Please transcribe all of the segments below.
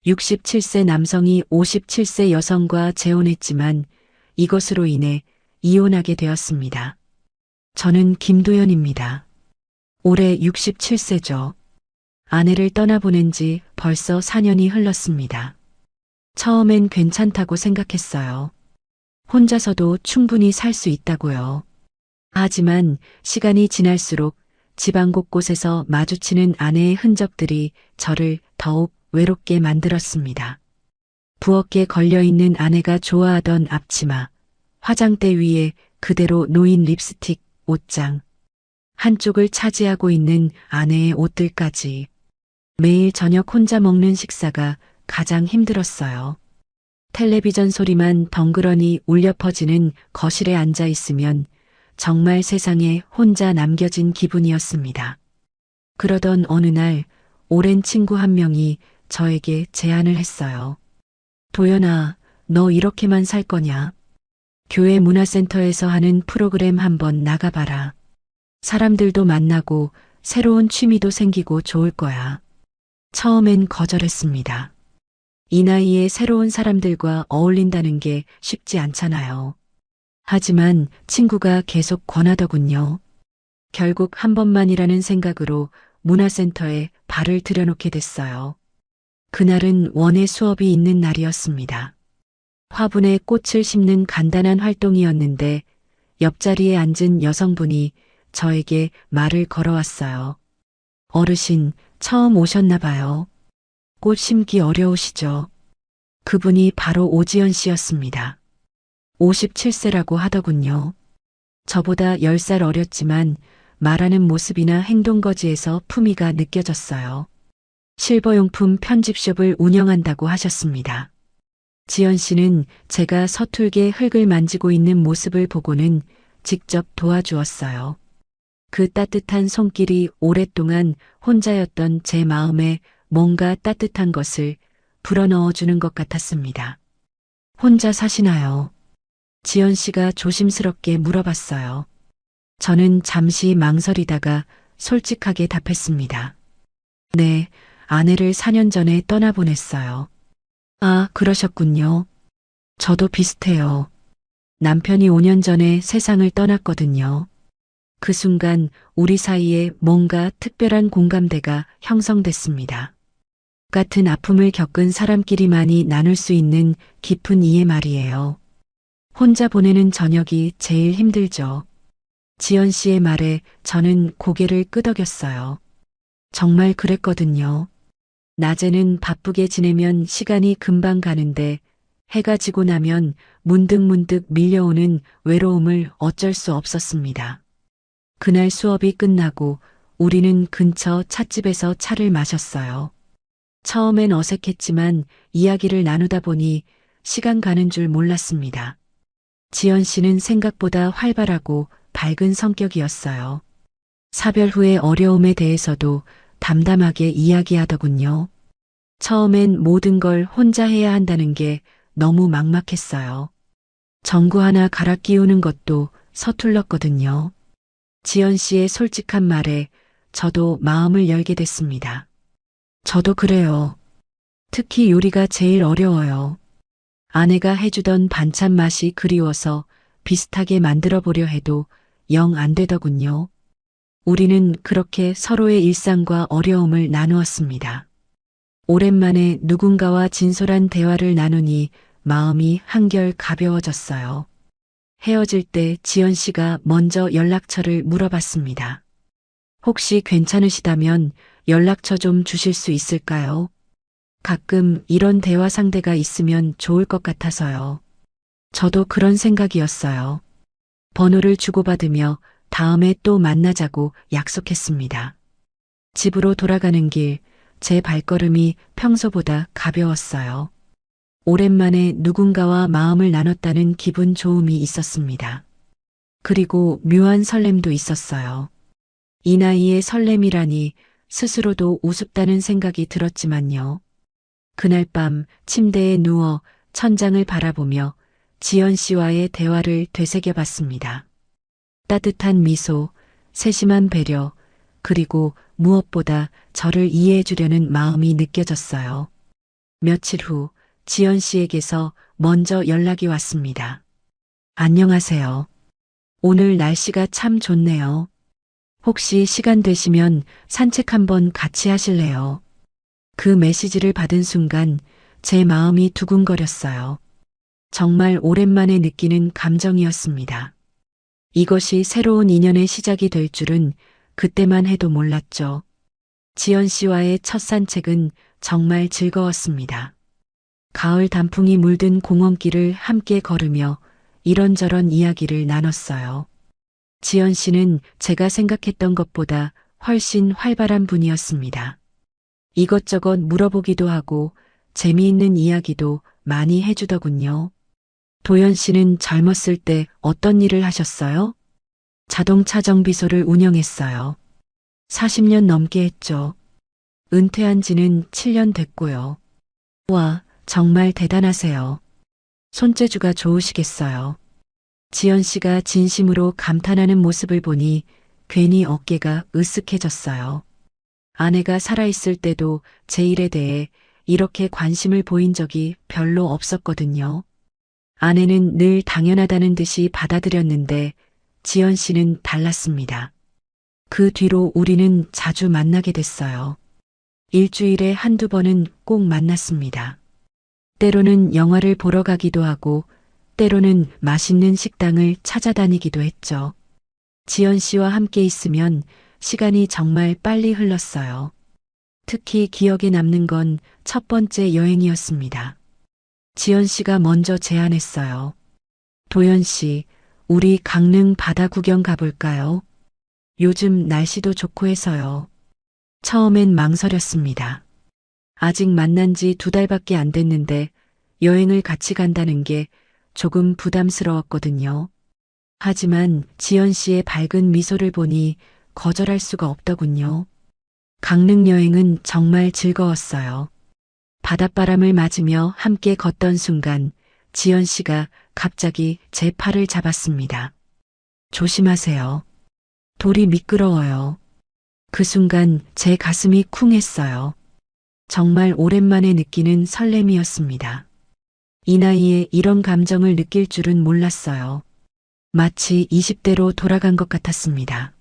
67세 남성이 57세 여성과 재혼했지만 이것으로 인해 이혼하게 되었습니다. 저는 김도연입니다. 올해 67세죠. 아내를 떠나보낸 지 벌써 4년이 흘렀습니다. 처음엔 괜찮다고 생각했어요. 혼자서도 충분히 살 수 있다고요. 하지만 시간이 지날수록 집안 곳곳에서 마주치는 아내의 흔적들이 저를 더욱 외롭게 만들었습니다. 부엌에 걸려있는 아내가 좋아하던 앞치마, 화장대 위에 그대로 놓인 립스틱, 옷장, 한쪽을 차지하고 있는 아내의 옷들까지. 매일 저녁 혼자 먹는 식사가 가장 힘들었어요. 텔레비전 소리만 덩그러니 울려 퍼지는 거실에 앉아 있으면 정말 세상에 혼자 남겨진 기분이었습니다. 그러던 어느 날 오랜 친구 한 명이 저에게 제안을 했어요. 도연아, 너 이렇게만 살 거냐? 교회 문화센터에서 하는 프로그램 한번 나가봐라. 사람들도 만나고 새로운 취미도 생기고 좋을 거야. 처음엔 거절했습니다. 이 나이에 새로운 사람들과 어울린다는 게 쉽지 않잖아요. 하지만 친구가 계속 권하더군요. 결국 한 번만이라는 생각으로 문화센터에 발을 들여놓게 됐어요. 그날은 원예 수업이 있는 날이었습니다. 화분에 꽃을 심는 간단한 활동이었는데 옆자리에 앉은 여성분이 저에게 말을 걸어왔어요. 어르신, 처음 오셨나 봐요. 꽃 심기 어려우시죠? 그분이 바로 오지연 씨였습니다. 57세라고 하더군요. 저보다 10살 어렸지만 말하는 모습이나 행동거지에서 품위가 느껴졌어요. 실버용품 편집숍을 운영한다고 하셨습니다. 지연 씨는 제가 서툴게 흙을 만지고 있는 모습을 보고는 직접 도와주었어요. 그 따뜻한 손길이 오랫동안 혼자였던 제 마음에 뭔가 따뜻한 것을 불어넣어 주는 것 같았습니다. 혼자 사시나요? 지연 씨가 조심스럽게 물어봤어요. 저는 잠시 망설이다가 솔직하게 답했습니다. 네, 아내를 4년 전에 떠나보냈어요. 아, 그러셨군요. 저도 비슷해요. 남편이 5년 전에 세상을 떠났거든요. 그 순간 우리 사이에 뭔가 특별한 공감대가 형성됐습니다. 같은 아픔을 겪은 사람끼리만이 나눌 수 있는 깊은 이해 말이에요. 혼자 보내는 저녁이 제일 힘들죠. 지연 씨의 말에 저는 고개를 끄덕였어요. 정말 그랬거든요. 낮에는 바쁘게 지내면 시간이 금방 가는데 해가 지고 나면 문득문득 밀려오는 외로움을 어쩔 수 없었습니다. 그날 수업이 끝나고 우리는 근처 찻집에서 차를 마셨어요. 처음엔 어색했지만 이야기를 나누다 보니 시간 가는 줄 몰랐습니다. 지연 씨는 생각보다 활발하고 밝은 성격이었어요. 사별 후의 어려움에 대해서도 담담하게 이야기하더군요. 처음엔 모든 걸 혼자 해야 한다는 게 너무 막막했어요. 전구 하나 갈아 끼우는 것도 서툴렀거든요. 지연 씨의 솔직한 말에 저도 마음을 열게 됐습니다. 저도 그래요. 특히 요리가 제일 어려워요. 아내가 해주던 반찬 맛이 그리워서 비슷하게 만들어 보려 해도 영 안 되더군요. 우리는 그렇게 서로의 일상과 어려움을 나누었습니다. 오랜만에 누군가와 진솔한 대화를 나누니 마음이 한결 가벼워졌어요. 헤어질 때 지연 씨가 먼저 연락처를 물어봤습니다. 혹시 괜찮으시다면 연락처 좀 주실 수 있을까요? 가끔 이런 대화 상대가 있으면 좋을 것 같아서요. 저도 그런 생각이었어요. 번호를 주고받으며 다음에 또 만나자고 약속했습니다. 집으로 돌아가는 길, 제 발걸음이 평소보다 가벼웠어요. 오랜만에 누군가와 마음을 나눴다는 기분 좋음이 있었습니다. 그리고 묘한 설렘도 있었어요. 이 나이에 설렘이라니 스스로도 우습다는 생각이 들었지만요. 그날 밤 침대에 누워 천장을 바라보며 지연 씨와의 대화를 되새겨봤습니다. 따뜻한 미소, 세심한 배려, 그리고 무엇보다 저를 이해해 주려는 마음이 느껴졌어요. 며칠 후 지연 씨에게서 먼저 연락이 왔습니다. 안녕하세요. 오늘 날씨가 참 좋네요. 혹시 시간 되시면 산책 한번 같이 하실래요? 그 메시지를 받은 순간 제 마음이 두근거렸어요. 정말 오랜만에 느끼는 감정이었습니다. 이것이 새로운 인연의 시작이 될 줄은 그때만 해도 몰랐죠. 지연 씨와의 첫 산책은 정말 즐거웠습니다. 가을 단풍이 물든 공원길을 함께 걸으며 이런저런 이야기를 나눴어요. 지연 씨는 제가 생각했던 것보다 훨씬 활발한 분이었습니다. 이것저것 물어보기도 하고 재미있는 이야기도 많이 해주더군요. 도연 씨는 젊었을 때 어떤 일을 하셨어요? 자동차 정비소를 운영했어요. 40년 넘게 했죠. 은퇴한 지는 7년 됐고요. 와, 정말 대단하세요. 손재주가 좋으시겠어요. 지연 씨가 진심으로 감탄하는 모습을 보니 괜히 어깨가 으쓱해졌어요. 아내가 살아있을 때도 제 일에 대해 이렇게 관심을 보인 적이 별로 없었거든요. 아내는 늘 당연하다는 듯이 받아들였는데 지연 씨는 달랐습니다. 그 뒤로 우리는 자주 만나게 됐어요. 일주일에 한두 번은 꼭 만났습니다. 때로는 영화를 보러 가기도 하고 때로는 맛있는 식당을 찾아다니기도 했죠. 지연 씨와 함께 있으면 시간이 정말 빨리 흘렀어요. 특히 기억에 남는 건 첫 번째 여행이었습니다. 지연 씨가 먼저 제안했어요. 도연 씨, 우리 강릉 바다 구경 가볼까요? 요즘 날씨도 좋고 해서요. 처음엔 망설였습니다. 아직 만난 지 2달밖에 안 됐는데 여행을 같이 간다는 게 조금 부담스러웠거든요. 하지만 지연 씨의 밝은 미소를 보니 거절할 수가 없더군요. 강릉 여행은 정말 즐거웠어요. 바닷바람을 맞으며 함께 걷던 순간 지연 씨가 갑자기 제 팔을 잡았습니다. 조심하세요. 돌이 미끄러워요. 그 순간 제 가슴이 쿵했어요. 정말 오랜만에 느끼는 설렘이었습니다. 이 나이에 이런 감정을 느낄 줄은 몰랐어요. 마치 20대로 돌아간 것 같았습니다.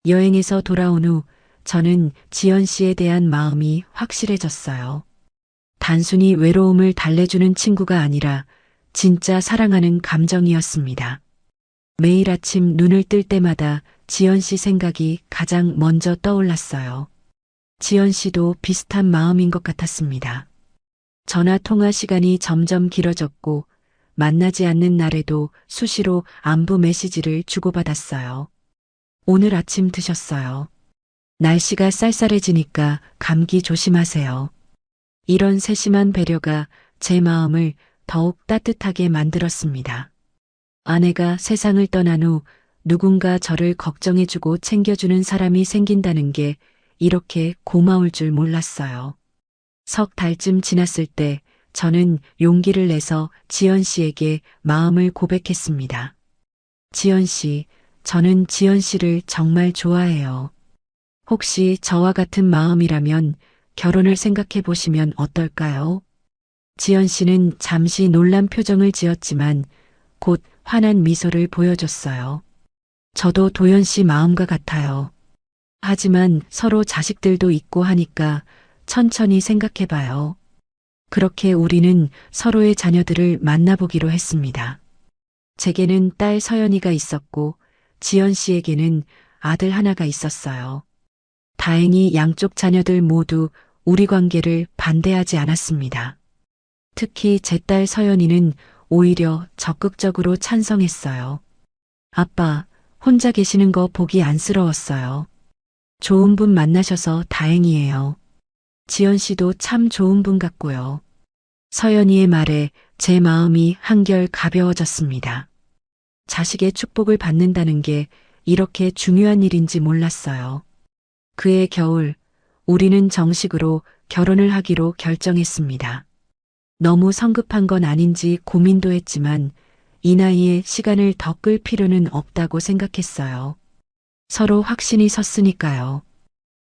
여행에서 돌아온 후 저는 지연 씨에 대한 마음이 확실해졌어요. 단순히 외로움을 달래주는 친구가 아니라 진짜 사랑하는 감정이었습니다. 매일 아침 눈을 뜰 때마다 지연 씨 생각이 가장 먼저 떠올랐어요. 지연 씨도 비슷한 마음인 것 같았습니다. 전화 통화 시간이 점점 길어졌고 만나지 않는 날에도 수시로 안부 메시지를 주고받았어요. 오늘 아침 드셨어요. 날씨가 쌀쌀해지니까 감기 조심하세요. 이런 세심한 배려가 제 마음을 더욱 따뜻하게 만들었습니다. 아내가 세상을 떠난 후 누군가 저를 걱정해주고 챙겨주는 사람이 생긴다는 게 이렇게 고마울 줄 몰랐어요. 석 달쯤 지났을 때 저는 용기를 내서 지연 씨에게 마음을 고백했습니다. 지연 씨, 저는 지연 씨를 정말 좋아해요. 혹시 저와 같은 마음이라면 결혼을 생각해 보시면 어떨까요? 지연 씨는 잠시 놀란 표정을 지었지만 곧 환한 미소를 보여줬어요. 저도 도연 씨 마음과 같아요. 하지만 서로 자식들도 있고 하니까 천천히 생각해 봐요. 그렇게 우리는 서로의 자녀들을 만나보기로 했습니다. 제게는 딸 서연이가 있었고 지연 씨에게는 아들 하나가 있었어요. 다행히 양쪽 자녀들 모두 우리 관계를 반대하지 않았습니다. 특히 제 딸 서연이는 오히려 적극적으로 찬성했어요. 아빠, 혼자 계시는 거 보기 안쓰러웠어요. 좋은 분 만나셔서 다행이에요. 지연 씨도 참 좋은 분 같고요. 서연이의 말에 제 마음이 한결 가벼워졌습니다. 자식의 축복을 받는다는 게 이렇게 중요한 일인지 몰랐어요. 그해 겨울, 우리는 정식으로 결혼을 하기로 결정했습니다. 너무 성급한 건 아닌지 고민도 했지만 이 나이에 시간을 더 끌 필요는 없다고 생각했어요. 서로 확신이 섰으니까요.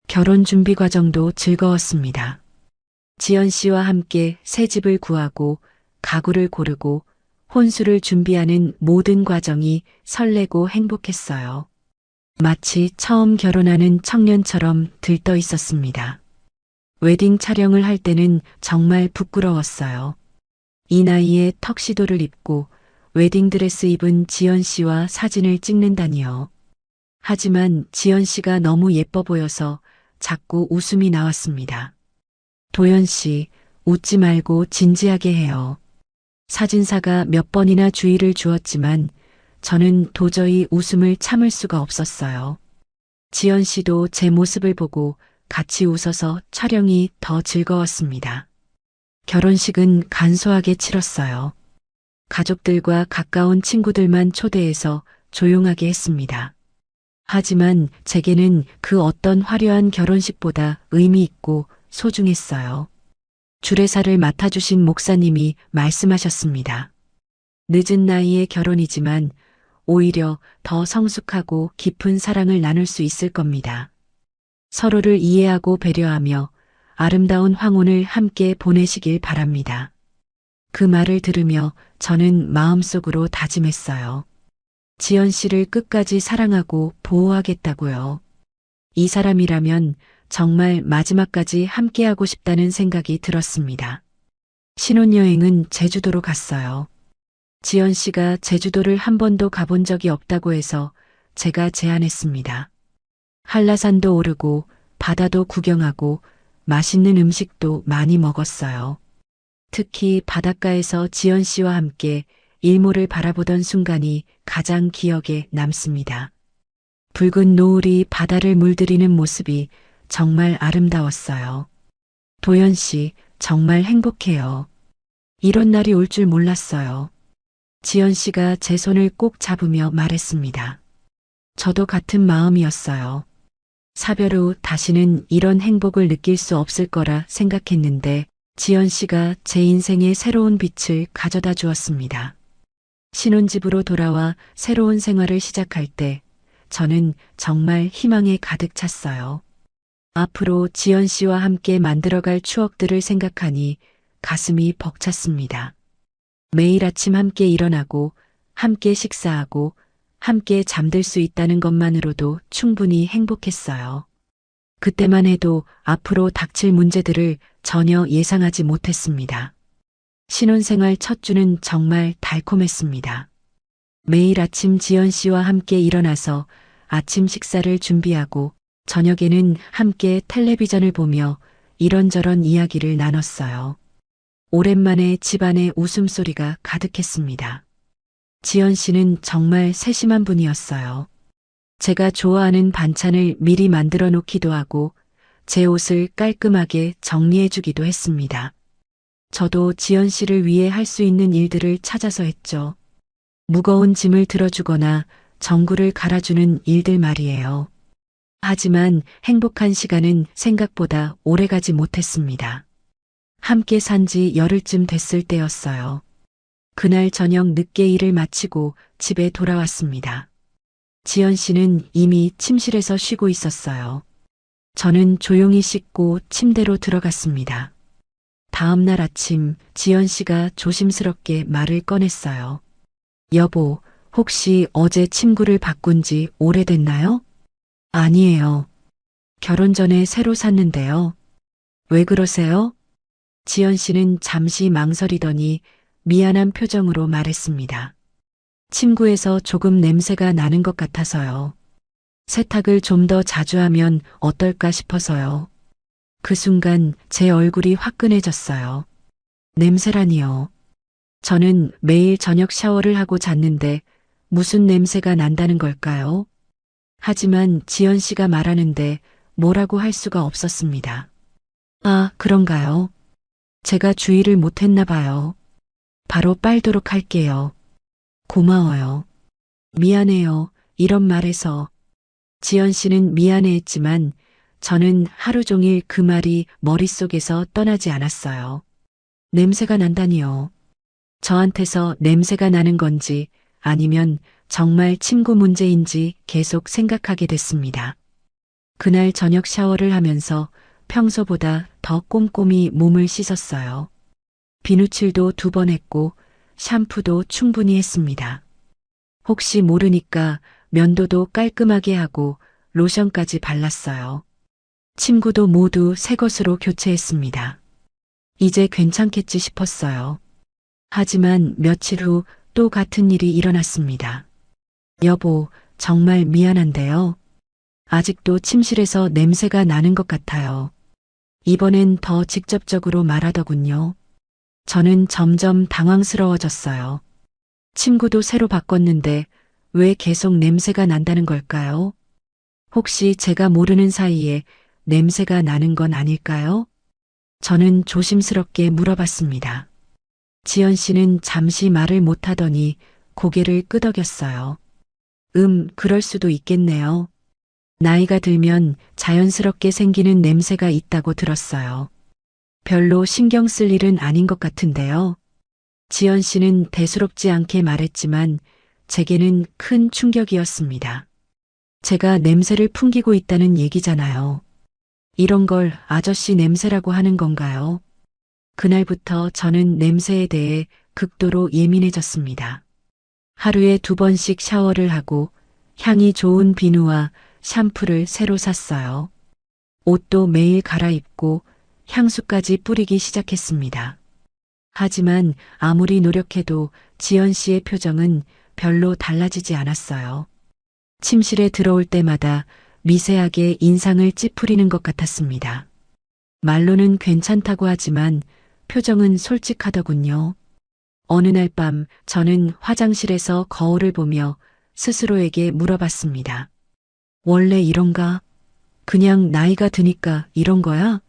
결혼 준비 과정도 즐거웠습니다. 지연 씨와 함께 새 집을 구하고 가구를 고르고 혼수를 준비하는 모든 과정이 설레고 행복했어요. 마치 처음 결혼하는 청년처럼 들떠 있었습니다. 웨딩 촬영을 할 때는 정말 부끄러웠어요. 이 나이에 턱시도를 입고 웨딩드레스 입은 지연 씨와 사진을 찍는다니요. 하지만 지연 씨가 너무 예뻐 보여서 자꾸 웃음이 나왔습니다. 도연 씨, 웃지 말고 진지하게 해요. 사진사가 몇 번이나 주의를 주었지만 저는 도저히 웃음을 참을 수가 없었어요. 지연 씨도 제 모습을 보고 같이 웃어서 촬영이 더 즐거웠습니다. 결혼식은 간소하게 치렀어요. 가족들과 가까운 친구들만 초대해서 조용하게 했습니다. 하지만 제게는 그 어떤 화려한 결혼식보다 의미 있고 소중했어요. 주례사를 맡아주신 목사님이 말씀하셨습니다. 늦은 나이에 결혼이지만 오히려 더 성숙하고 깊은 사랑을 나눌 수 있을 겁니다. 서로를 이해하고 배려하며 아름다운 황혼을 함께 보내시길 바랍니다. 그 말을 들으며 저는 마음속으로 다짐했어요. 지연 씨를 끝까지 사랑하고 보호하겠다고요. 이 사람이라면 정말 마지막까지 함께하고 싶다는 생각이 들었습니다. 신혼여행은 제주도로 갔어요. 지연 씨가 제주도를 한 번도 가본 적이 없다고 해서 제가 제안했습니다. 한라산도 오르고 바다도 구경하고 맛있는 음식도 많이 먹었어요. 특히 바닷가에서 지연 씨와 함께 일몰을 바라보던 순간이 가장 기억에 남습니다. 붉은 노을이 바다를 물들이는 모습이 정말 아름다웠어요. 도연 씨, 정말 행복해요. 이런 날이 올 줄 몰랐어요. 지연 씨가 제 손을 꼭 잡으며 말했습니다. 저도 같은 마음이었어요. 사별 후 다시는 이런 행복을 느낄 수 없을 거라 생각했는데 지연 씨가 제 인생에 새로운 빛을 가져다 주었습니다. 신혼집으로 돌아와 새로운 생활을 시작할 때 저는 정말 희망에 가득 찼어요. 앞으로 지연 씨와 함께 만들어갈 추억들을 생각하니 가슴이 벅찼습니다. 매일 아침 함께 일어나고 함께 식사하고 함께 잠들 수 있다는 것만으로도 충분히 행복했어요. 그때만 해도 앞으로 닥칠 문제들을 전혀 예상하지 못했습니다. 신혼생활 첫 주는 정말 달콤했습니다. 매일 아침 지연 씨와 함께 일어나서 아침 식사를 준비하고 저녁에는 함께 텔레비전을 보며 이런저런 이야기를 나눴어요. 오랜만에 집안에 웃음소리가 가득했습니다. 지연 씨는 정말 세심한 분이었어요. 제가 좋아하는 반찬을 미리 만들어 놓기도 하고 제 옷을 깔끔하게 정리해 주기도 했습니다. 저도 지연 씨를 위해 할 수 있는 일들을 찾아서 했죠. 무거운 짐을 들어주거나 전구를 갈아주는 일들 말이에요. 하지만 행복한 시간은 생각보다 오래가지 못했습니다. 함께 산 지 열흘쯤 됐을 때였어요. 그날 저녁 늦게 일을 마치고 집에 돌아왔습니다. 지연 씨는 이미 침실에서 쉬고 있었어요. 저는 조용히 씻고 침대로 들어갔습니다. 다음 날 아침 지연 씨가 조심스럽게 말을 꺼냈어요. 여보, 혹시 어제 침구를 바꾼 지 오래됐나요? 아니에요. 결혼 전에 새로 샀는데요. 왜 그러세요? 지연 씨는 잠시 망설이더니 미안한 표정으로 말했습니다. 침구에서 조금 냄새가 나는 것 같아서요. 세탁을 좀 더 자주 하면 어떨까 싶어서요. 그 순간 제 얼굴이 화끈해졌어요. 냄새라니요. 저는 매일 저녁 샤워를 하고 잤는데 무슨 냄새가 난다는 걸까요? 하지만 지연 씨가 말하는데 뭐라고 할 수가 없었습니다. 아, 그런가요? 제가 주의를 못했나 봐요. 바로 빨도록 할게요. 고마워요. 미안해요. 이런 말에서. 지연 씨는 미안해했지만 저는 하루 종일 그 말이 머릿속에서 떠나지 않았어요. 냄새가 난다니요. 저한테서 냄새가 나는 건지 아니면 정말 침구 문제인지 계속 생각하게 됐습니다. 그날 저녁 샤워를 하면서 평소보다 더 꼼꼼히 몸을 씻었어요. 비누칠도 2번 했고 샴푸도 충분히 했습니다. 혹시 모르니까 면도도 깔끔하게 하고 로션까지 발랐어요. 침구도 모두 새 것으로 교체했습니다. 이제 괜찮겠지 싶었어요. 하지만 며칠 후 또 같은 일이 일어났습니다. 여보, 정말 미안한데요. 아직도 침실에서 냄새가 나는 것 같아요. 이번엔 더 직접적으로 말하더군요. 저는 점점 당황스러워졌어요. 침구도 새로 바꿨는데 왜 계속 냄새가 난다는 걸까요? 혹시 제가 모르는 사이에 냄새가 나는 건 아닐까요? 저는 조심스럽게 물어봤습니다. 지연 씨는 잠시 말을 못하더니 고개를 끄덕였어요. 그럴 수도 있겠네요. 나이가 들면 자연스럽게 생기는 냄새가 있다고 들었어요. 별로 신경 쓸 일은 아닌 것 같은데요. 지연 씨는 대수롭지 않게 말했지만 제게는 큰 충격이었습니다. 제가 냄새를 풍기고 있다는 얘기잖아요. 이런 걸 아저씨 냄새라고 하는 건가요? 그날부터 저는 냄새에 대해 극도로 예민해졌습니다. 하루에 2번씩 샤워를 하고 향이 좋은 비누와 샴푸를 새로 샀어요. 옷도 매일 갈아입고 향수까지 뿌리기 시작했습니다. 하지만 아무리 노력해도 지연 씨의 표정은 별로 달라지지 않았어요. 침실에 들어올 때마다 미세하게 인상을 찌푸리는 것 같았습니다. 말로는 괜찮다고 하지만 표정은 솔직하더군요. 어느 날 밤 저는 화장실에서 거울을 보며 스스로에게 물어봤습니다. 원래 이런가? 그냥 나이가 드니까 이런 거야?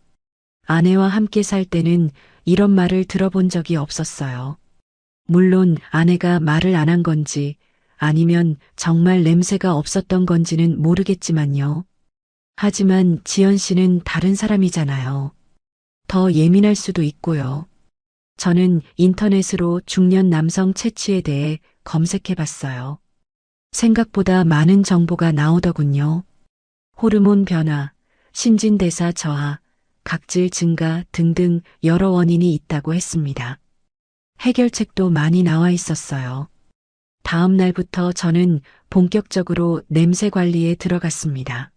아내와 함께 살 때는 이런 말을 들어본 적이 없었어요. 물론 아내가 말을 안 한 건지 아니면 정말 냄새가 없었던 건지는 모르겠지만요. 하지만 지연 씨는 다른 사람이잖아요. 더 예민할 수도 있고요. 저는 인터넷으로 중년 남성 체취에 대해 검색해 봤어요. 생각보다 많은 정보가 나오더군요. 호르몬 변화, 신진대사 저하, 각질 증가 등등 여러 원인이 있다고 했습니다. 해결책도 많이 나와 있었어요. 다음 날부터 저는 본격적으로 냄새 관리에 들어갔습니다.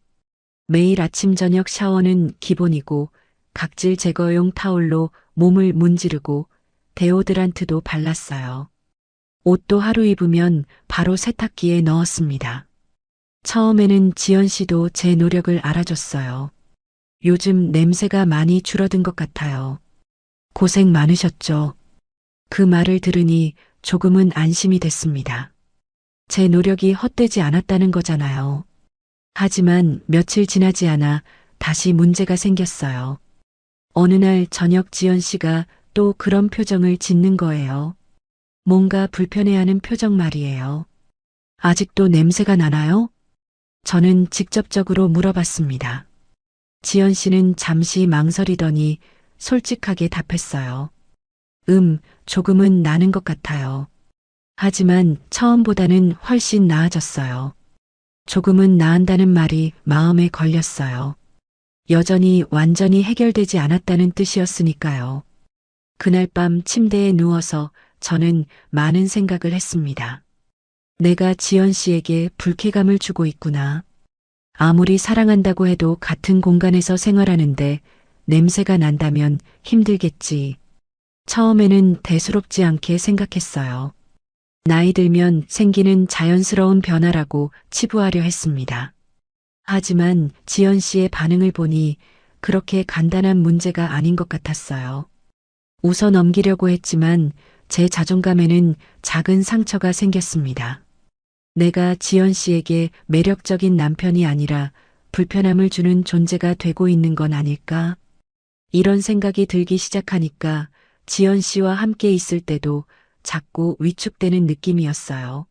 매일 아침 저녁 샤워는 기본이고 각질 제거용 타올로 몸을 문지르고 데오드란트도 발랐어요. 옷도 하루 입으면 바로 세탁기에 넣었습니다. 처음에는 지연 씨도 제 노력을 알아줬어요. 요즘 냄새가 많이 줄어든 것 같아요. 고생 많으셨죠? 그 말을 들으니 조금은 안심이 됐습니다. 제 노력이 헛되지 않았다는 거잖아요. 하지만 며칠 지나지 않아 다시 문제가 생겼어요. 어느 날 저녁 지연 씨가 또 그런 표정을 짓는 거예요. 뭔가 불편해하는 표정 말이에요. 아직도 냄새가 나나요? 저는 직접적으로 물어봤습니다. 지연 씨는 잠시 망설이더니 솔직하게 답했어요. 조금은 나는 것 같아요. 하지만 처음보다는 훨씬 나아졌어요. 조금은 나은다는 말이 마음에 걸렸어요. 여전히 완전히 해결되지 않았다는 뜻이었으니까요. 그날 밤 침대에 누워서 저는 많은 생각을 했습니다. 내가 지연 씨에게 불쾌감을 주고 있구나. 아무리 사랑한다고 해도 같은 공간에서 생활하는데 냄새가 난다면 힘들겠지. 처음에는 대수롭지 않게 생각했어요. 나이 들면 생기는 자연스러운 변화라고 치부하려 했습니다. 하지만 지연 씨의 반응을 보니 그렇게 간단한 문제가 아닌 것 같았어요. 웃어 넘기려고 했지만 제 자존감에는 작은 상처가 생겼습니다. 내가 지연 씨에게 매력적인 남편이 아니라 불편함을 주는 존재가 되고 있는 건 아닐까? 이런 생각이 들기 시작하니까 지연 씨와 함께 있을 때도 자꾸 위축되는 느낌이었어요.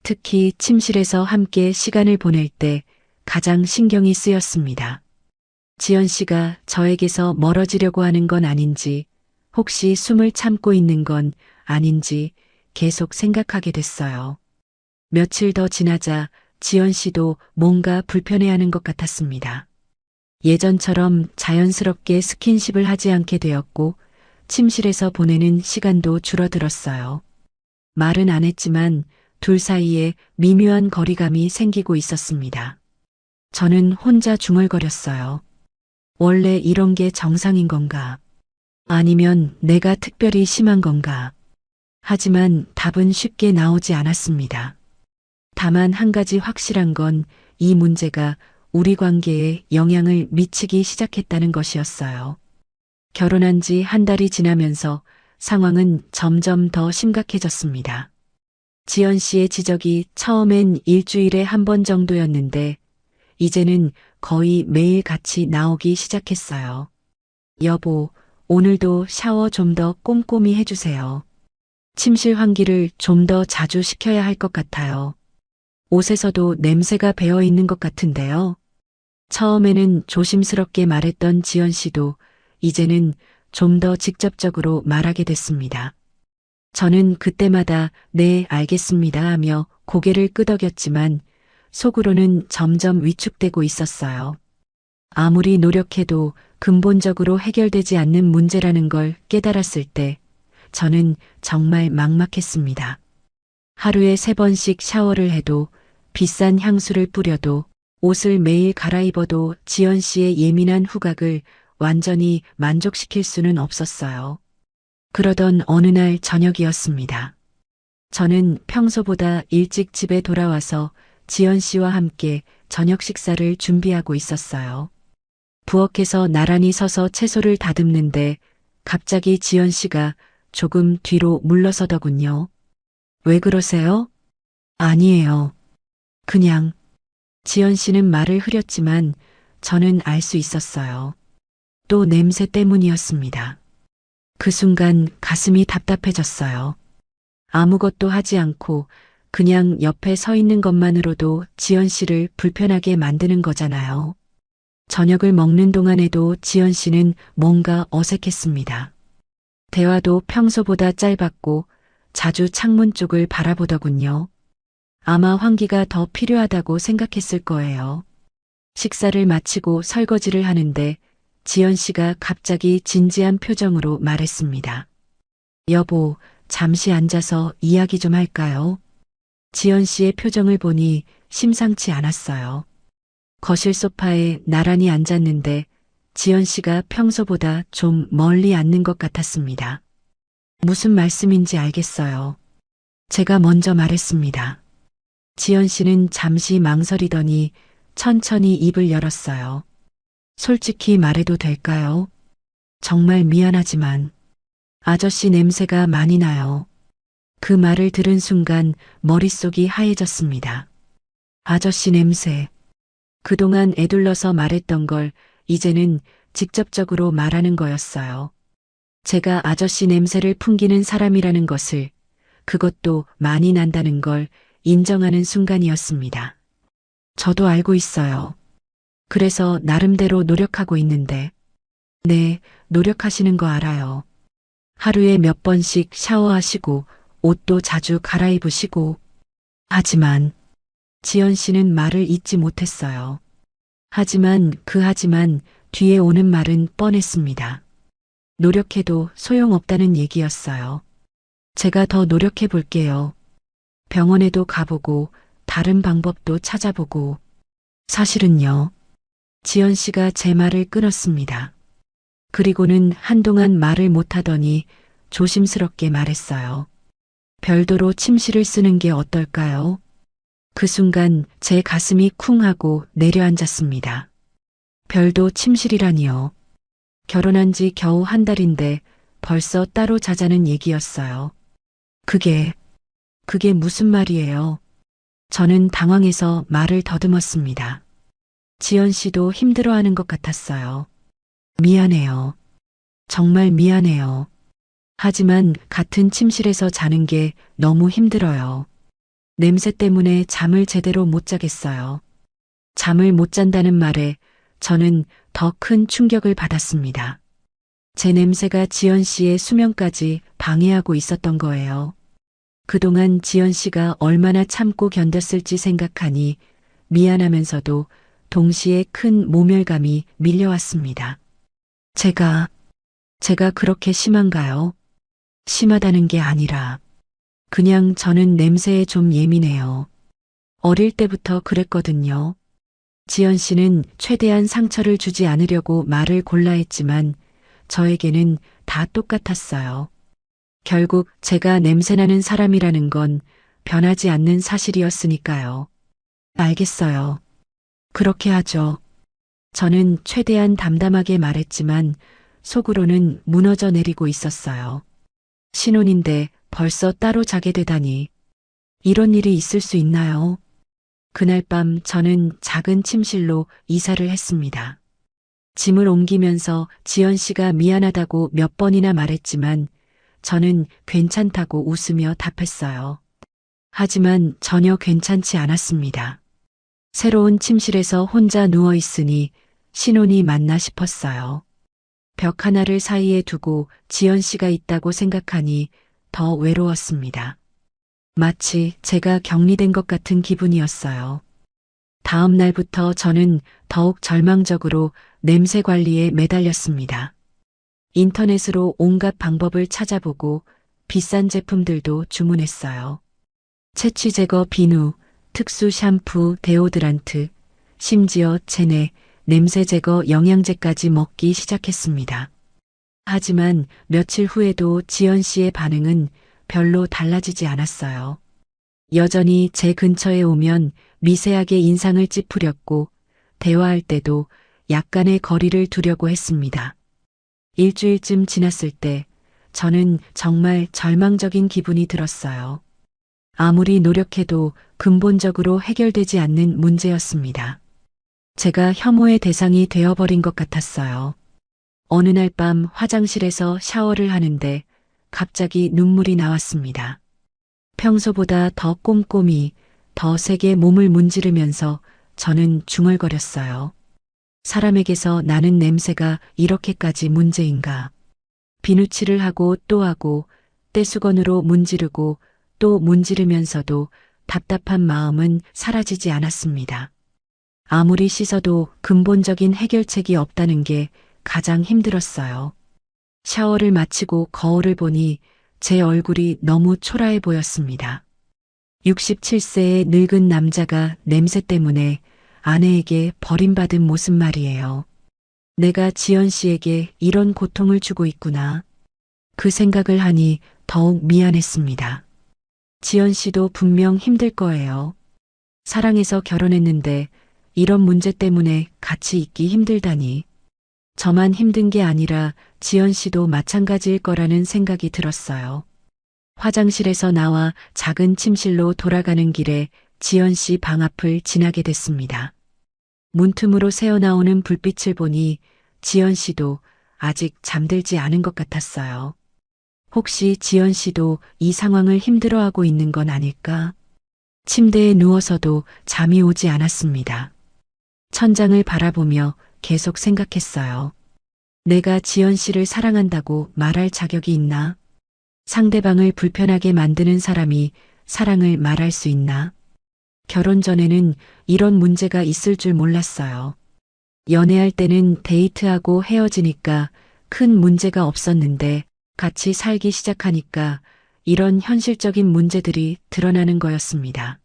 특히 침실에서 함께 시간을 보낼 때 가장 신경이 쓰였습니다. 지연 씨가 저에게서 멀어지려고 하는 건 아닌지, 혹시 숨을 참고 있는 건 아닌지 계속 생각하게 됐어요. 며칠 더 지나자 지연 씨도 뭔가 불편해하는 것 같았습니다. 예전처럼 자연스럽게 스킨십을 하지 않게 되었고 침실에서 보내는 시간도 줄어들었어요. 말은 안 했지만 둘 사이에 미묘한 거리감이 생기고 있었습니다. 저는 혼자 중얼거렸어요. 원래 이런 게 정상인 건가? 아니면 내가 특별히 심한 건가? 하지만 답은 쉽게 나오지 않았습니다. 다만 한 가지 확실한 건 이 문제가 우리 관계에 영향을 미치기 시작했다는 것이었어요. 결혼한 지 한 달이 지나면서 상황은 점점 더 심각해졌습니다. 지연 씨의 지적이 처음엔 일주일에 한 번 정도였는데 이제는 거의 매일 같이 나오기 시작했어요. 여보, 오늘도 샤워 좀 더 꼼꼼히 해주세요. 침실 환기를 좀 더 자주 시켜야 할 것 같아요. 옷에서도 냄새가 배어 있는 것 같은데요. 처음에는 조심스럽게 말했던 지연 씨도 이제는 좀 더 직접적으로 말하게 됐습니다. 저는 그때마다 네, 알겠습니다 하며 고개를 끄덕였지만 속으로는 점점 위축되고 있었어요. 아무리 노력해도 근본적으로 해결되지 않는 문제라는 걸 깨달았을 때 저는 정말 막막했습니다. 하루에 3번씩 샤워를 해도 비싼 향수를 뿌려도 옷을 매일 갈아입어도 지연 씨의 예민한 후각을 완전히 만족시킬 수는 없었어요. 그러던 어느 날 저녁이었습니다. 저는 평소보다 일찍 집에 돌아와서 지연 씨와 함께 저녁 식사를 준비하고 있었어요. 부엌에서 나란히 서서 채소를 다듬는데 갑자기 지연 씨가 조금 뒤로 물러서더군요. 왜 그러세요? 아니에요. 그냥. 지연 씨는 말을 흐렸지만 저는 알 수 있었어요. 또 냄새 때문이었습니다. 그 순간 가슴이 답답해졌어요. 아무것도 하지 않고 그냥 옆에 서 있는 것만으로도 지연 씨를 불편하게 만드는 거잖아요. 저녁을 먹는 동안에도 지연 씨는 뭔가 어색했습니다. 대화도 평소보다 짧았고 자주 창문 쪽을 바라보더군요. 아마 환기가 더 필요하다고 생각했을 거예요. 식사를 마치고 설거지를 하는데 지연 씨가 갑자기 진지한 표정으로 말했습니다. 여보, 잠시 앉아서 이야기 좀 할까요? 지연 씨의 표정을 보니 심상치 않았어요. 거실 소파에 나란히 앉았는데 지연 씨가 평소보다 좀 멀리 앉는 것 같았습니다. 무슨 말씀인지 알겠어요. 제가 먼저 말했습니다. 지연 씨는 잠시 망설이더니 천천히 입을 열었어요. 솔직히 말해도 될까요? 정말 미안하지만 아저씨 냄새가 많이 나요. 그 말을 들은 순간 머릿속이 하얘졌습니다. 아저씨 냄새. 그동안 애둘러서 말했던 걸 이제는 직접적으로 말하는 거였어요. 제가 아저씨 냄새를 풍기는 사람이라는 것을, 그것도 많이 난다는 걸 인정하는 순간이었습니다. 저도 알고 있어요. 그래서 나름대로 노력하고 있는데. 네, 노력하시는 거 알아요. 하루에 몇 번씩 샤워하시고 옷도 자주 갈아입으시고. 하지만 지연 씨는 말을 잇지 못했어요. 하지만 뒤에 오는 말은 뻔했습니다. 노력해도 소용없다는 얘기였어요. 제가 더 노력해 볼게요. 병원에도 가보고 다른 방법도 찾아보고. 사실은요. 지연 씨가 제 말을 끊었습니다. 그리고는 한동안 말을 못하더니 조심스럽게 말했어요. 별도로 침실을 쓰는 게 어떨까요? 그 순간 제 가슴이 쿵 하고 내려앉았습니다. 별도 침실이라니요. 결혼한 지 겨우 한 달인데 벌써 따로 자자는 얘기였어요. 그게 무슨 말이에요? 저는 당황해서 말을 더듬었습니다. 지연 씨도 힘들어하는 것 같았어요. 미안해요. 정말 미안해요. 하지만 같은 침실에서 자는 게 너무 힘들어요. 냄새 때문에 잠을 제대로 못 자겠어요. 잠을 못 잔다는 말에 저는 더 큰 충격을 받았습니다. 제 냄새가 지연 씨의 수면까지 방해하고 있었던 거예요. 그동안 지연 씨가 얼마나 참고 견뎠을지 생각하니 미안하면서도 동시에 큰 모멸감이 밀려왔습니다. 제가 그렇게 심한가요? 심하다는 게 아니라 그냥 저는 냄새에 좀 예민해요. 어릴 때부터 그랬거든요. 지연 씨는 최대한 상처를 주지 않으려고 말을 골라 했지만 저에게는 다 똑같았어요. 결국 제가 냄새나는 사람이라는 건 변하지 않는 사실이었으니까요. 알겠어요. 그렇게 하죠. 저는 최대한 담담하게 말했지만 속으로는 무너져 내리고 있었어요. 신혼인데 벌써 따로 자게 되다니. 이런 일이 있을 수 있나요? 그날 밤 저는 작은 침실로 이사를 했습니다. 짐을 옮기면서 지연 씨가 미안하다고 몇 번이나 말했지만 저는 괜찮다고 웃으며 답했어요. 하지만 전혀 괜찮지 않았습니다. 새로운 침실에서 혼자 누워 있으니 신혼이 맞나 싶었어요. 벽 하나를 사이에 두고 지연 씨가 있다고 생각하니 더 외로웠습니다. 마치 제가 격리된 것 같은 기분이었어요. 다음 날부터 저는 더욱 절망적으로 냄새 관리에 매달렸습니다. 인터넷으로 온갖 방법을 찾아보고 비싼 제품들도 주문했어요. 채취 제거 비누, 특수 샴푸, 데오드란트, 심지어 체내 냄새 제거 영양제까지 먹기 시작했습니다. 하지만 며칠 후에도 지연 씨의 반응은 별로 달라지지 않았어요. 여전히 제 근처에 오면 미세하게 인상을 찌푸렸고 대화할 때도 약간의 거리를 두려고 했습니다. 일주일쯤 지났을 때 저는 정말 절망적인 기분이 들었어요. 아무리 노력해도 근본적으로 해결되지 않는 문제였습니다. 제가 혐오의 대상이 되어버린 것 같았어요. 어느 날 밤 화장실에서 샤워를 하는데 갑자기 눈물이 나왔습니다. 평소보다 더 꼼꼼히, 더 세게 몸을 문지르면서 저는 중얼거렸어요. 사람에게서 나는 냄새가 이렇게까지 문제인가. 비누칠을 하고 또 하고 떼수건으로 문지르고 또 문지르면서도 답답한 마음은 사라지지 않았습니다. 아무리 씻어도 근본적인 해결책이 없다는 게 가장 힘들었어요. 샤워를 마치고 거울을 보니 제 얼굴이 너무 초라해 보였습니다. 67세의 늙은 남자가 냄새 때문에 아내에게 버림받은 모습 말이에요. 내가 지연 씨에게 이런 고통을 주고 있구나. 그 생각을 하니 더욱 미안했습니다. 지연 씨도 분명 힘들 거예요. 사랑해서 결혼했는데 이런 문제 때문에 같이 있기 힘들다니. 저만 힘든 게 아니라 지연 씨도 마찬가지일 거라는 생각이 들었어요. 화장실에서 나와 작은 침실로 돌아가는 길에 지연 씨 방 앞을 지나게 됐습니다. 문틈으로 새어나오는 불빛을 보니 지연 씨도 아직 잠들지 않은 것 같았어요. 혹시 지연 씨도 이 상황을 힘들어하고 있는 건 아닐까? 침대에 누워서도 잠이 오지 않았습니다. 천장을 바라보며 계속 생각했어요. 내가 지연 씨를 사랑한다고 말할 자격이 있나? 상대방을 불편하게 만드는 사람이 사랑을 말할 수 있나? 결혼 전에는 이런 문제가 있을 줄 몰랐어요. 연애할 때는 데이트하고 헤어지니까 큰 문제가 없었는데 같이 살기 시작하니까 이런 현실적인 문제들이 드러나는 거였습니다.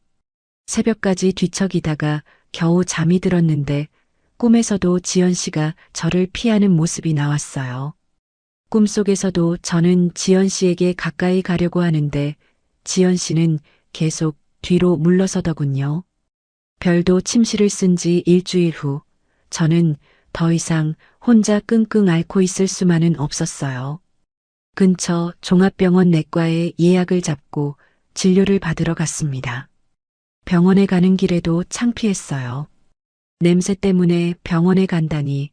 새벽까지 뒤척이다가 겨우 잠이 들었는데 꿈에서도 지연 씨가 저를 피하는 모습이 나왔어요. 꿈속에서도 저는 지연 씨에게 가까이 가려고 하는데 지연 씨는 계속 뒤로 물러서더군요. 별도 침실을 쓴 지 일주일 후 저는 더 이상 혼자 끙끙 앓고 있을 수만은 없었어요. 근처 종합병원 내과에 예약을 잡고 진료를 받으러 갔습니다. 병원에 가는 길에도 창피했어요. 냄새 때문에 병원에 간다니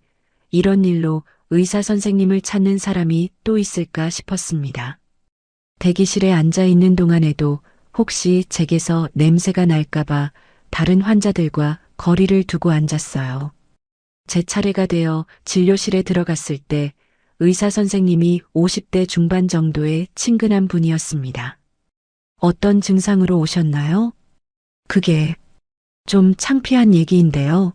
이런 일로 의사 선생님을 찾는 사람이 또 있을까 싶었습니다. 대기실에 앉아 있는 동안에도 혹시 제게서 냄새가 날까봐 다른 환자들과 거리를 두고 앉았어요. 제 차례가 되어 진료실에 들어갔을 때 의사 선생님이 50대 중반 정도의 친근한 분이었습니다. 어떤 증상으로 오셨나요? 그게 좀 창피한 얘기인데요.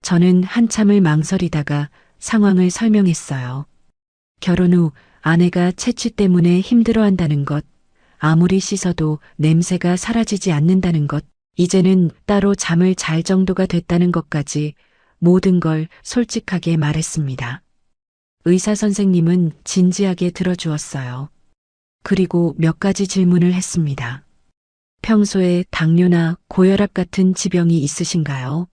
저는 한참을 망설이다가 상황을 설명했어요. 결혼 후 아내가 채취 때문에 힘들어한다는 것, 아무리 씻어도 냄새가 사라지지 않는다는 것, 이제는 따로 잠을 잘 정도가 됐다는 것까지 모든 걸 솔직하게 말했습니다. 의사 선생님은 진지하게 들어주었어요. 그리고 몇 가지 질문을 했습니다. 평소에 당뇨나 고혈압 같은 지병이 있으신가요?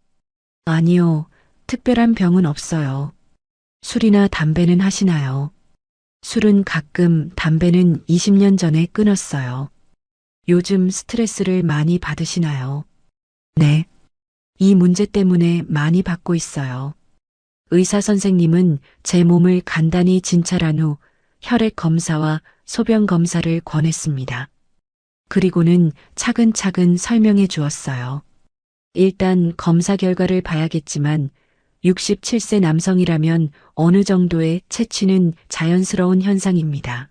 아니요, 특별한 병은 없어요. 술이나 담배는 하시나요? 술은 가끔, 담배는 20년 전에 끊었어요. 요즘 스트레스를 많이 받으시나요? 네. 이 문제 때문에 많이 받고 있어요. 의사 선생님은 제 몸을 간단히 진찰한 후 혈액 검사와 소변 검사를 권했습니다. 그리고는 차근차근 설명해 주었어요. 일단 검사 결과를 봐야겠지만 67세 남성이라면 어느 정도의 체취는 자연스러운 현상입니다.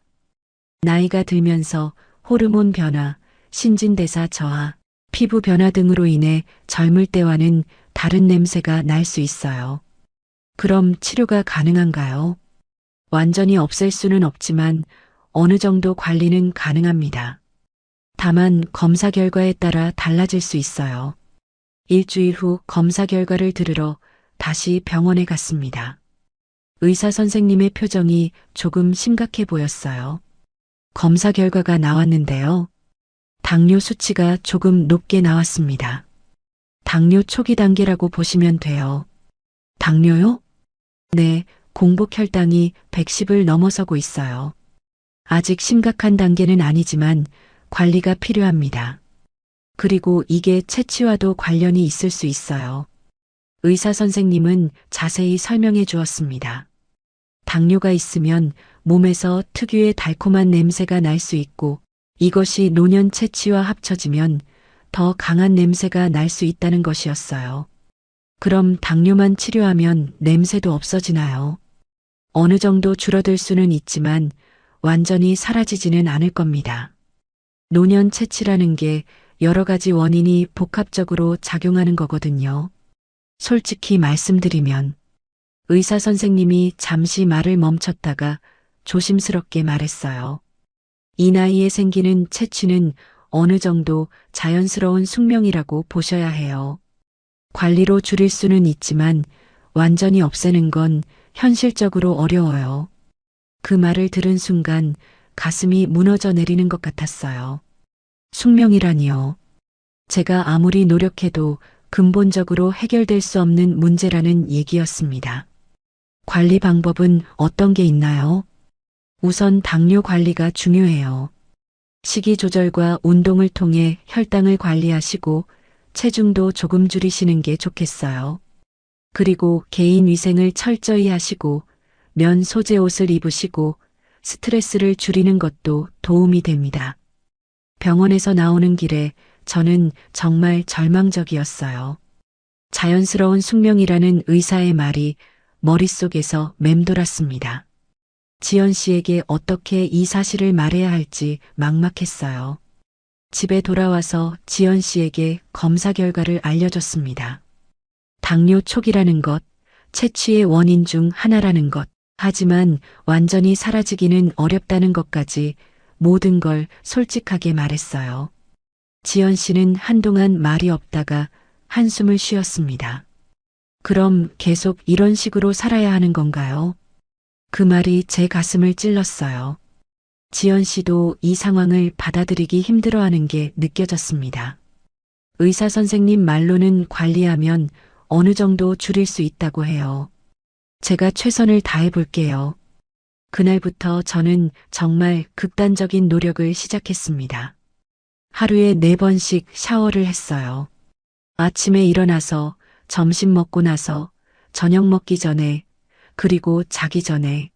나이가 들면서 호르몬 변화, 신진대사 저하, 피부 변화 등으로 인해 젊을 때와는 다른 냄새가 날 수 있어요. 그럼 치료가 가능한가요? 완전히 없앨 수는 없지만 어느 정도 관리는 가능합니다. 다만 검사 결과에 따라 달라질 수 있어요. 일주일 후 검사 결과를 들으러 다시 병원에 갔습니다. 의사 선생님의 표정이 조금 심각해 보였어요. 검사 결과가 나왔는데요. 당뇨 수치가 조금 높게 나왔습니다. 당뇨 초기 단계라고 보시면 돼요. 당뇨요? 네, 공복 혈당이 110을 넘어서고 있어요. 아직 심각한 단계는 아니지만 관리가 필요합니다. 그리고 이게 체취와도 관련이 있을 수 있어요. 의사 선생님은 자세히 설명해 주었습니다. 당뇨가 있으면 몸에서 특유의 달콤한 냄새가 날 수 있고 이것이 노년 체취와 합쳐지면 더 강한 냄새가 날 수 있다는 것이었어요. 그럼 당뇨만 치료하면 냄새도 없어지나요? 어느 정도 줄어들 수는 있지만 완전히 사라지지는 않을 겁니다. 노년 체취라는 게 여러 가지 원인이 복합적으로 작용하는 거거든요. 솔직히 말씀드리면 의사 선생님이 잠시 말을 멈췄다가 조심스럽게 말했어요. 이 나이에 생기는 체취는 어느 정도 자연스러운 숙명이라고 보셔야 해요. 관리로 줄일 수는 있지만 완전히 없애는 건 현실적으로 어려워요. 그 말을 들은 순간 가슴이 무너져 내리는 것 같았어요. 숙명이라니요. 제가 아무리 노력해도 근본적으로 해결될 수 없는 문제라는 얘기였습니다. 관리 방법은 어떤 게 있나요? 우선 당뇨 관리가 중요해요. 식이 조절과 운동을 통해 혈당을 관리하시고 체중도 조금 줄이시는 게 좋겠어요. 그리고 개인 위생을 철저히 하시고 면 소재 옷을 입으시고 스트레스를 줄이는 것도 도움이 됩니다. 병원에서 나오는 길에 저는 정말 절망적이었어요. 자연스러운 숙명이라는 의사의 말이 머릿속에서 맴돌았습니다. 지연 씨에게 어떻게 이 사실을 말해야 할지 막막했어요. 집에 돌아와서 지연 씨에게 검사 결과를 알려줬습니다. 당뇨 초기라는 것, 체취의 원인 중 하나라는 것, 하지만 완전히 사라지기는 어렵다는 것까지 모든 걸 솔직하게 말했어요. 지연 씨는 한동안 말이 없다가 한숨을 쉬었습니다. 그럼 계속 이런 식으로 살아야 하는 건가요? 그 말이 제 가슴을 찔렀어요. 지연 씨도 이 상황을 받아들이기 힘들어하는 게 느껴졌습니다. 의사 선생님 말로는 관리하면 어느 정도 줄일 수 있다고 해요. 제가 최선을 다해 볼게요. 그날부터 저는 정말 극단적인 노력을 시작했습니다. 하루에 4번씩 샤워를 했어요. 아침에 일어나서, 점심 먹고 나서, 저녁 먹기 전에, 그리고 자기 전에.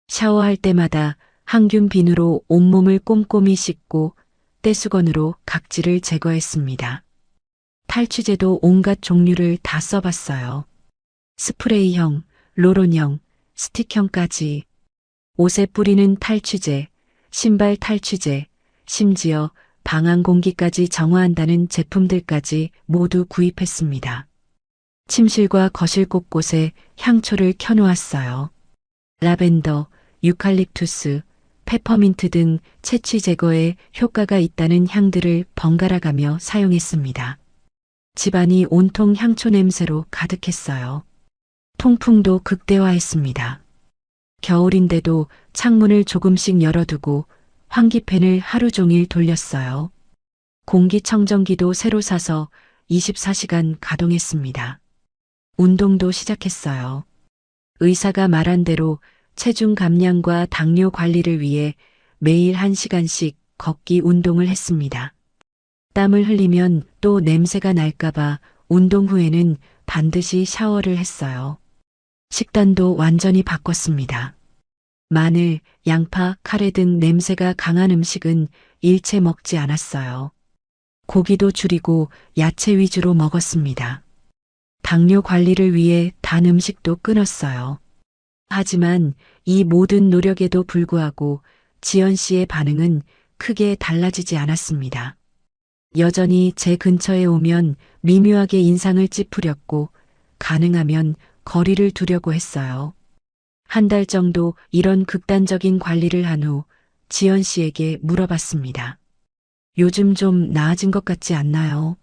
샤워할 때마다 항균 비누로 온몸을 꼼꼼히 씻고 떼수건으로 각질을 제거했습니다. 탈취제도 온갖 종류를 다 써봤어요. 스프레이형, 롤온형, 스틱형까지. 옷에 뿌리는 탈취제, 신발 탈취제, 심지어 방한 공기까지 정화한다는 제품들까지 모두 구입했습니다. 침실과 거실 곳곳에 향초를 켜놓았어요. 라벤더, 유칼립투스, 페퍼민트 등 채취 제거에 효과가 있다는 향들을 번갈아 가며 사용했습니다. 집안이 온통 향초 냄새로 가득했어요. 통풍도 극대화했습니다. 겨울인데도 창문을 조금씩 열어두고 환기팬을 하루 종일 돌렸어요. 공기청정기도 새로 사서 24시간 가동했습니다. 운동도 시작했어요. 의사가 말한 대로 체중 감량과 당뇨 관리를 위해 매일 1시간씩 걷기 운동을 했습니다. 땀을 흘리면 또 냄새가 날까봐 운동 후에는 반드시 샤워를 했어요. 식단도 완전히 바꿨습니다. 마늘, 양파, 카레 등 냄새가 강한 음식은 일체 먹지 않았어요. 고기도 줄이고 야채 위주로 먹었습니다. 당뇨 관리를 위해 단 음식도 끊었어요. 하지만 이 모든 노력에도 불구하고 지연 씨의 반응은 크게 달라지지 않았습니다. 여전히 제 근처에 오면 미묘하게 인상을 찌푸렸고 가능하면 거리를 두려고 했어요. 한 달 정도 이런 극단적인 관리를 한 후 지연 씨에게 물어봤습니다. 요즘 좀 나아진 것 같지 않나요?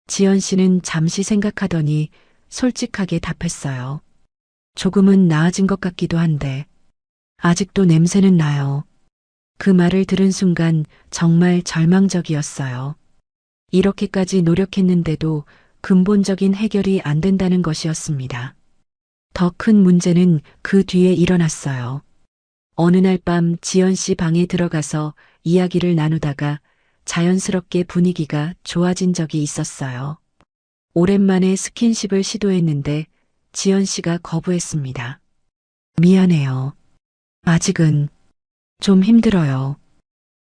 지연 씨는 잠시 생각하더니 솔직하게 답했어요. 조금은 나아진 것 같기도 한데 아직도 냄새는 나요. 그 말을 들은 순간 정말 절망적이었어요. 이렇게까지 노력했는데도 근본적인 해결이 안 된다는 것이었습니다. 더 큰 문제는 그 뒤에 일어났어요. 어느 날 밤 지연 씨 방에 들어가서 이야기를 나누다가 자연스럽게 분위기가 좋아진 적이 있었어요. 오랜만에 스킨십을 시도했는데 지연 씨가 거부했습니다. 미안해요. 아직은 좀 힘들어요.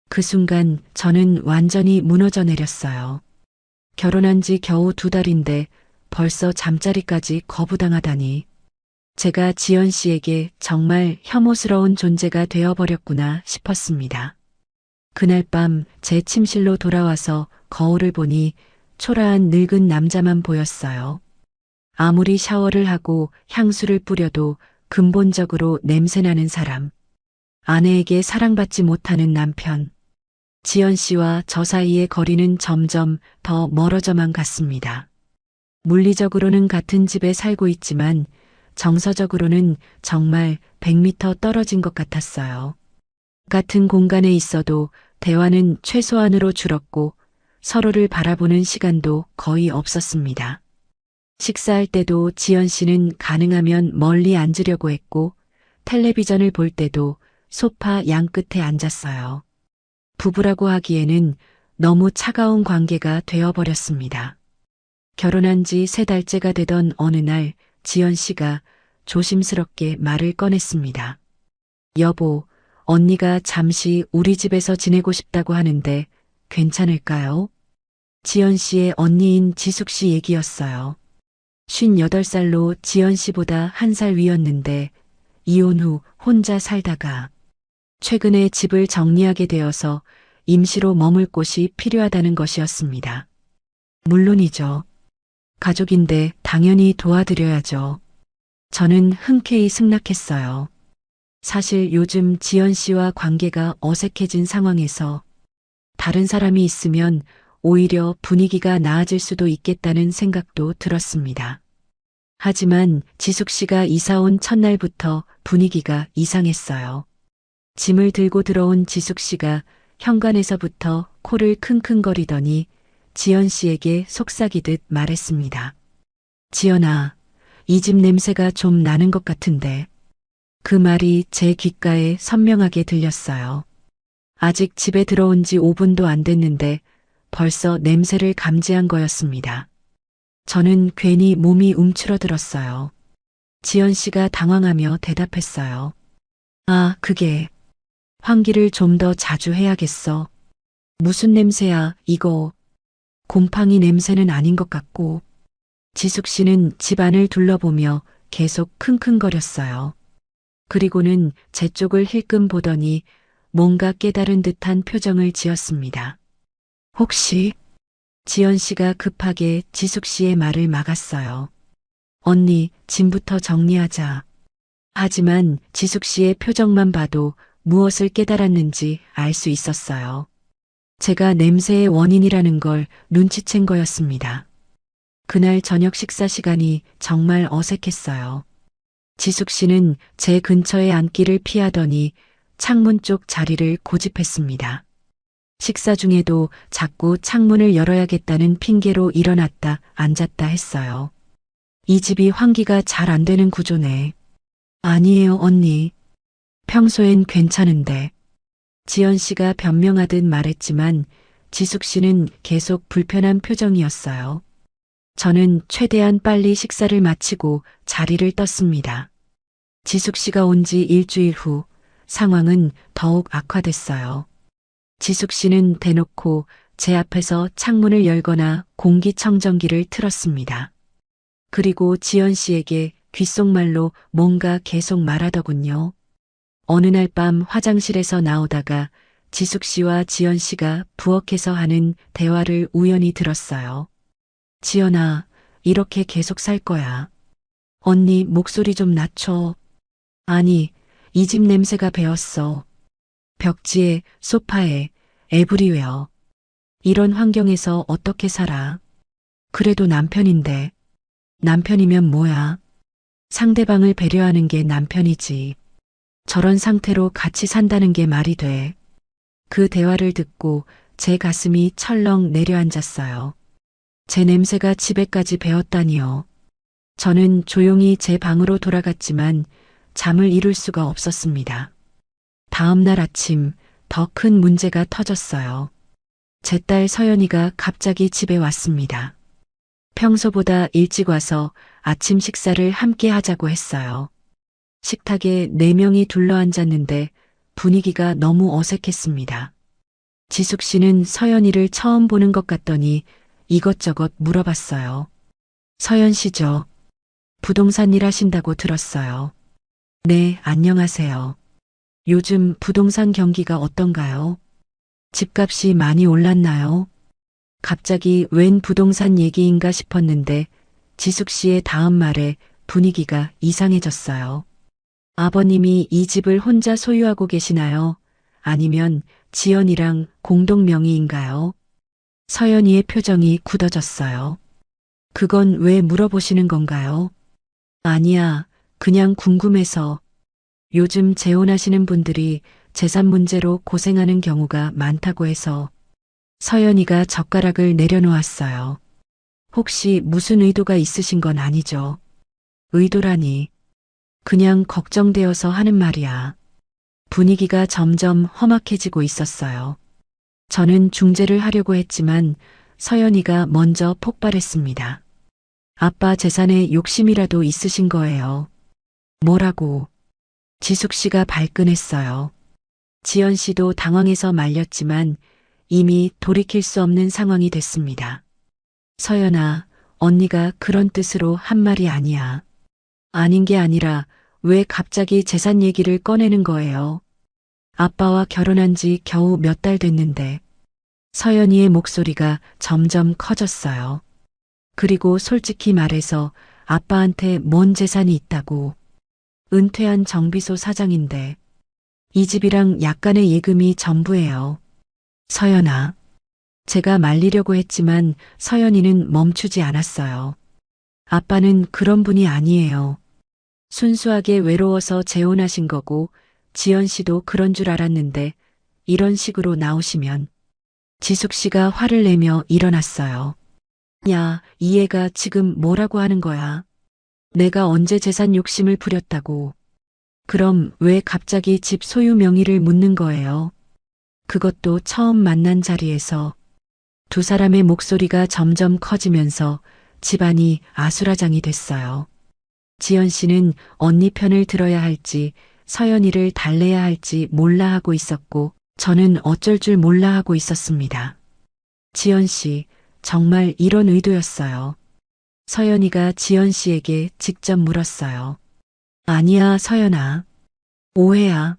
그 순간 저는 완전히 무너져 내렸어요. 결혼한 지 겨우 2달인데 벌써 잠자리까지 거부당하다니. 제가 지연 씨에게 정말 혐오스러운 존재가 되어버렸구나 싶었습니다. 그날 밤 제 침실로 돌아와서 거울을 보니 초라한 늙은 남자만 보였어요. 아무리 샤워를 하고 향수를 뿌려도 근본적으로 냄새나는 사람. 아내에게 사랑받지 못하는 남편. 지연 씨와 저 사이의 거리는 점점 더 멀어져만 갔습니다. 물리적으로는 같은 집에 살고 있지만 정서적으로는 정말 100m 떨어진 것 같았어요. 같은 공간에 있어도 대화는 최소한으로 줄었고 서로를 바라보는 시간도 거의 없었습니다. 식사할 때도 지연 씨는 가능하면 멀리 앉으려고 했고 텔레비전을 볼 때도 소파 양끝에 앉았어요. 부부라고 하기에는 너무 차가운 관계가 되어버렸습니다. 결혼한 지 3달째가 되던 어느 날 지연 씨가 조심스럽게 말을 꺼냈습니다. 여보, 언니가 잠시 우리 집에서 지내고 싶다고 하는데 괜찮을까요? 지연 씨의 언니인 지숙 씨 얘기였어요. 58살로 지연 씨보다 1살 위였는데 이혼 후 혼자 살다가 최근에 집을 정리하게 되어서 임시로 머물 곳이 필요하다는 것이었습니다. 물론이죠. 가족인데 당연히 도와드려야죠. 저는 흔쾌히 승낙했어요. 사실 요즘 지연 씨와 관계가 어색해진 상황에서 다른 사람이 있으면 오히려 분위기가 나아질 수도 있겠다는 생각도 들었습니다. 하지만 지숙 씨가 이사 온 첫날부터 분위기가 이상했어요. 짐을 들고 들어온 지숙 씨가 현관에서부터 코를 킁킁거리더니 지연 씨에게 속삭이듯 말했습니다. 지연아, 이 집 냄새가 좀 나는 것 같은데. 그 말이 제 귓가에 선명하게 들렸어요. 아직 집에 들어온 지 5분도 안 됐는데 벌써 냄새를 감지한 거였습니다. 저는 괜히 몸이 움츠러들었어요. 지연 씨가 당황하며 대답했어요. 아, 그게 환기를 좀 더 자주 해야겠어. 무슨 냄새야, 이거. 곰팡이 냄새는 아닌 것 같고. 지숙 씨는 집안을 둘러보며 계속 킁킁거렸어요. 그리고는 제 쪽을 힐끔 보더니 뭔가 깨달은 듯한 표정을 지었습니다. 혹시 지연 씨가 급하게 지숙 씨의 말을 막았어요. 언니, 짐부터 정리하자. 하지만 지숙 씨의 표정만 봐도 무엇을 깨달았는지 알 수 있었어요. 제가 냄새의 원인이라는 걸 눈치챈 거였습니다. 그날 저녁 식사 시간이 정말 어색했어요. 지숙 씨는 제 근처에 앉기를 피하더니 창문 쪽 자리를 고집했습니다. 식사 중에도 자꾸 창문을 열어야겠다는 핑계로 일어났다 앉았다 했어요. 이 집이 환기가 잘 안 되는 구조네. 아니에요, 언니. 평소엔 괜찮은데. 지연 씨가 변명하듯 말했지만 지숙 씨는 계속 불편한 표정이었어요. 저는 최대한 빨리 식사를 마치고 자리를 떴습니다. 지숙 씨가 온 지 일주일 후 상황은 더욱 악화됐어요. 지숙 씨는 대놓고 제 앞에서 창문을 열거나 공기청정기를 틀었습니다. 그리고 지연 씨에게 귓속말로 뭔가 계속 말하더군요. 어느 날 밤 화장실에서 나오다가 지숙 씨와 지연 씨가 부엌에서 하는 대화를 우연히 들었어요. 지연아, 이렇게 계속 살 거야. 언니 목소리 좀 낮춰. 아니, 이 집 냄새가 배었어. 벽지에, 소파에, 에브리웨어. 이런 환경에서 어떻게 살아? 그래도 남편인데. 남편이면 뭐야? 상대방을 배려하는 게 남편이지. 저런 상태로 같이 산다는 게 말이 돼. 그 대화를 듣고 제 가슴이 철렁 내려앉았어요. 제 냄새가 집에까지 배었다니요. 저는 조용히 제 방으로 돌아갔지만 잠을 이룰 수가 없었습니다. 다음 날 아침 더 큰 문제가 터졌어요. 제 딸 서연이가 갑자기 집에 왔습니다. 평소보다 일찍 와서 아침 식사를 함께 하자고 했어요. 식탁에 4명이 둘러앉았는데 분위기가 너무 어색했습니다. 지숙 씨는 서연이를 처음 보는 것 같더니 이것저것 물어봤어요. 서연 씨죠? 부동산 일 하신다고 들었어요. 네, 안녕하세요. 요즘 부동산 경기가 어떤가요? 집값이 많이 올랐나요? 갑자기 웬 부동산 얘기인가 싶었는데 지숙 씨의 다음 말에 분위기가 이상해졌어요. 아버님이 이 집을 혼자 소유하고 계시나요? 아니면 지연이랑 공동 명의인가요? 서연이의 표정이 굳어졌어요. 그건 왜 물어보시는 건가요? 아니야, 그냥 궁금해서. 요즘 재혼하시는 분들이 재산 문제로 고생하는 경우가 많다고 해서. 서연이가 젓가락을 내려놓았어요. 혹시 무슨 의도가 있으신 건 아니죠? 의도라니. 그냥 걱정되어서 하는 말이야. 분위기가 점점 험악해지고 있었어요. 저는 중재를 하려고 했지만 서연이가 먼저 폭발했습니다. 아빠 재산에 욕심이라도 있으신 거예요. 뭐라고? 지숙 씨가 발끈했어요. 지연 씨도 당황해서 말렸지만 이미 돌이킬 수 없는 상황이 됐습니다. 서연아, 언니가 그런 뜻으로 한 말이 아니야. 아닌 게 아니라 왜 갑자기 재산 얘기를 꺼내는 거예요? 아빠와 결혼한 지 겨우 몇 달 됐는데. 서연이의 목소리가 점점 커졌어요. 그리고 솔직히 말해서 아빠한테 뭔 재산이 있다고. 은퇴한 정비소 사장인데. 이 집이랑 약간의 예금이 전부예요. 서연아. 제가 말리려고 했지만 서연이는 멈추지 않았어요. 아빠는 그런 분이 아니에요. 순수하게 외로워서 재혼하신 거고 지연 씨도 그런 줄 알았는데 이런 식으로 나오시면. 지숙 씨가 화를 내며 일어났어요. 야, 이 애가 지금 뭐라고 하는 거야? 내가 언제 재산 욕심을 부렸다고. 그럼 왜 갑자기 집 소유 명의를 묻는 거예요? 그것도 처음 만난 자리에서. 두 사람의 목소리가 점점 커지면서 집안이 아수라장이 됐어요. 지연 씨는 언니 편을 들어야 할지 서연이를 달래야 할지 몰라 하고 있었고 저는 어쩔 줄 몰라 하고 있었습니다. 지연 씨, 정말 이런 의도였어요. 서연이가 지연 씨에게 직접 물었어요. 아니야, 서연아. 오해야.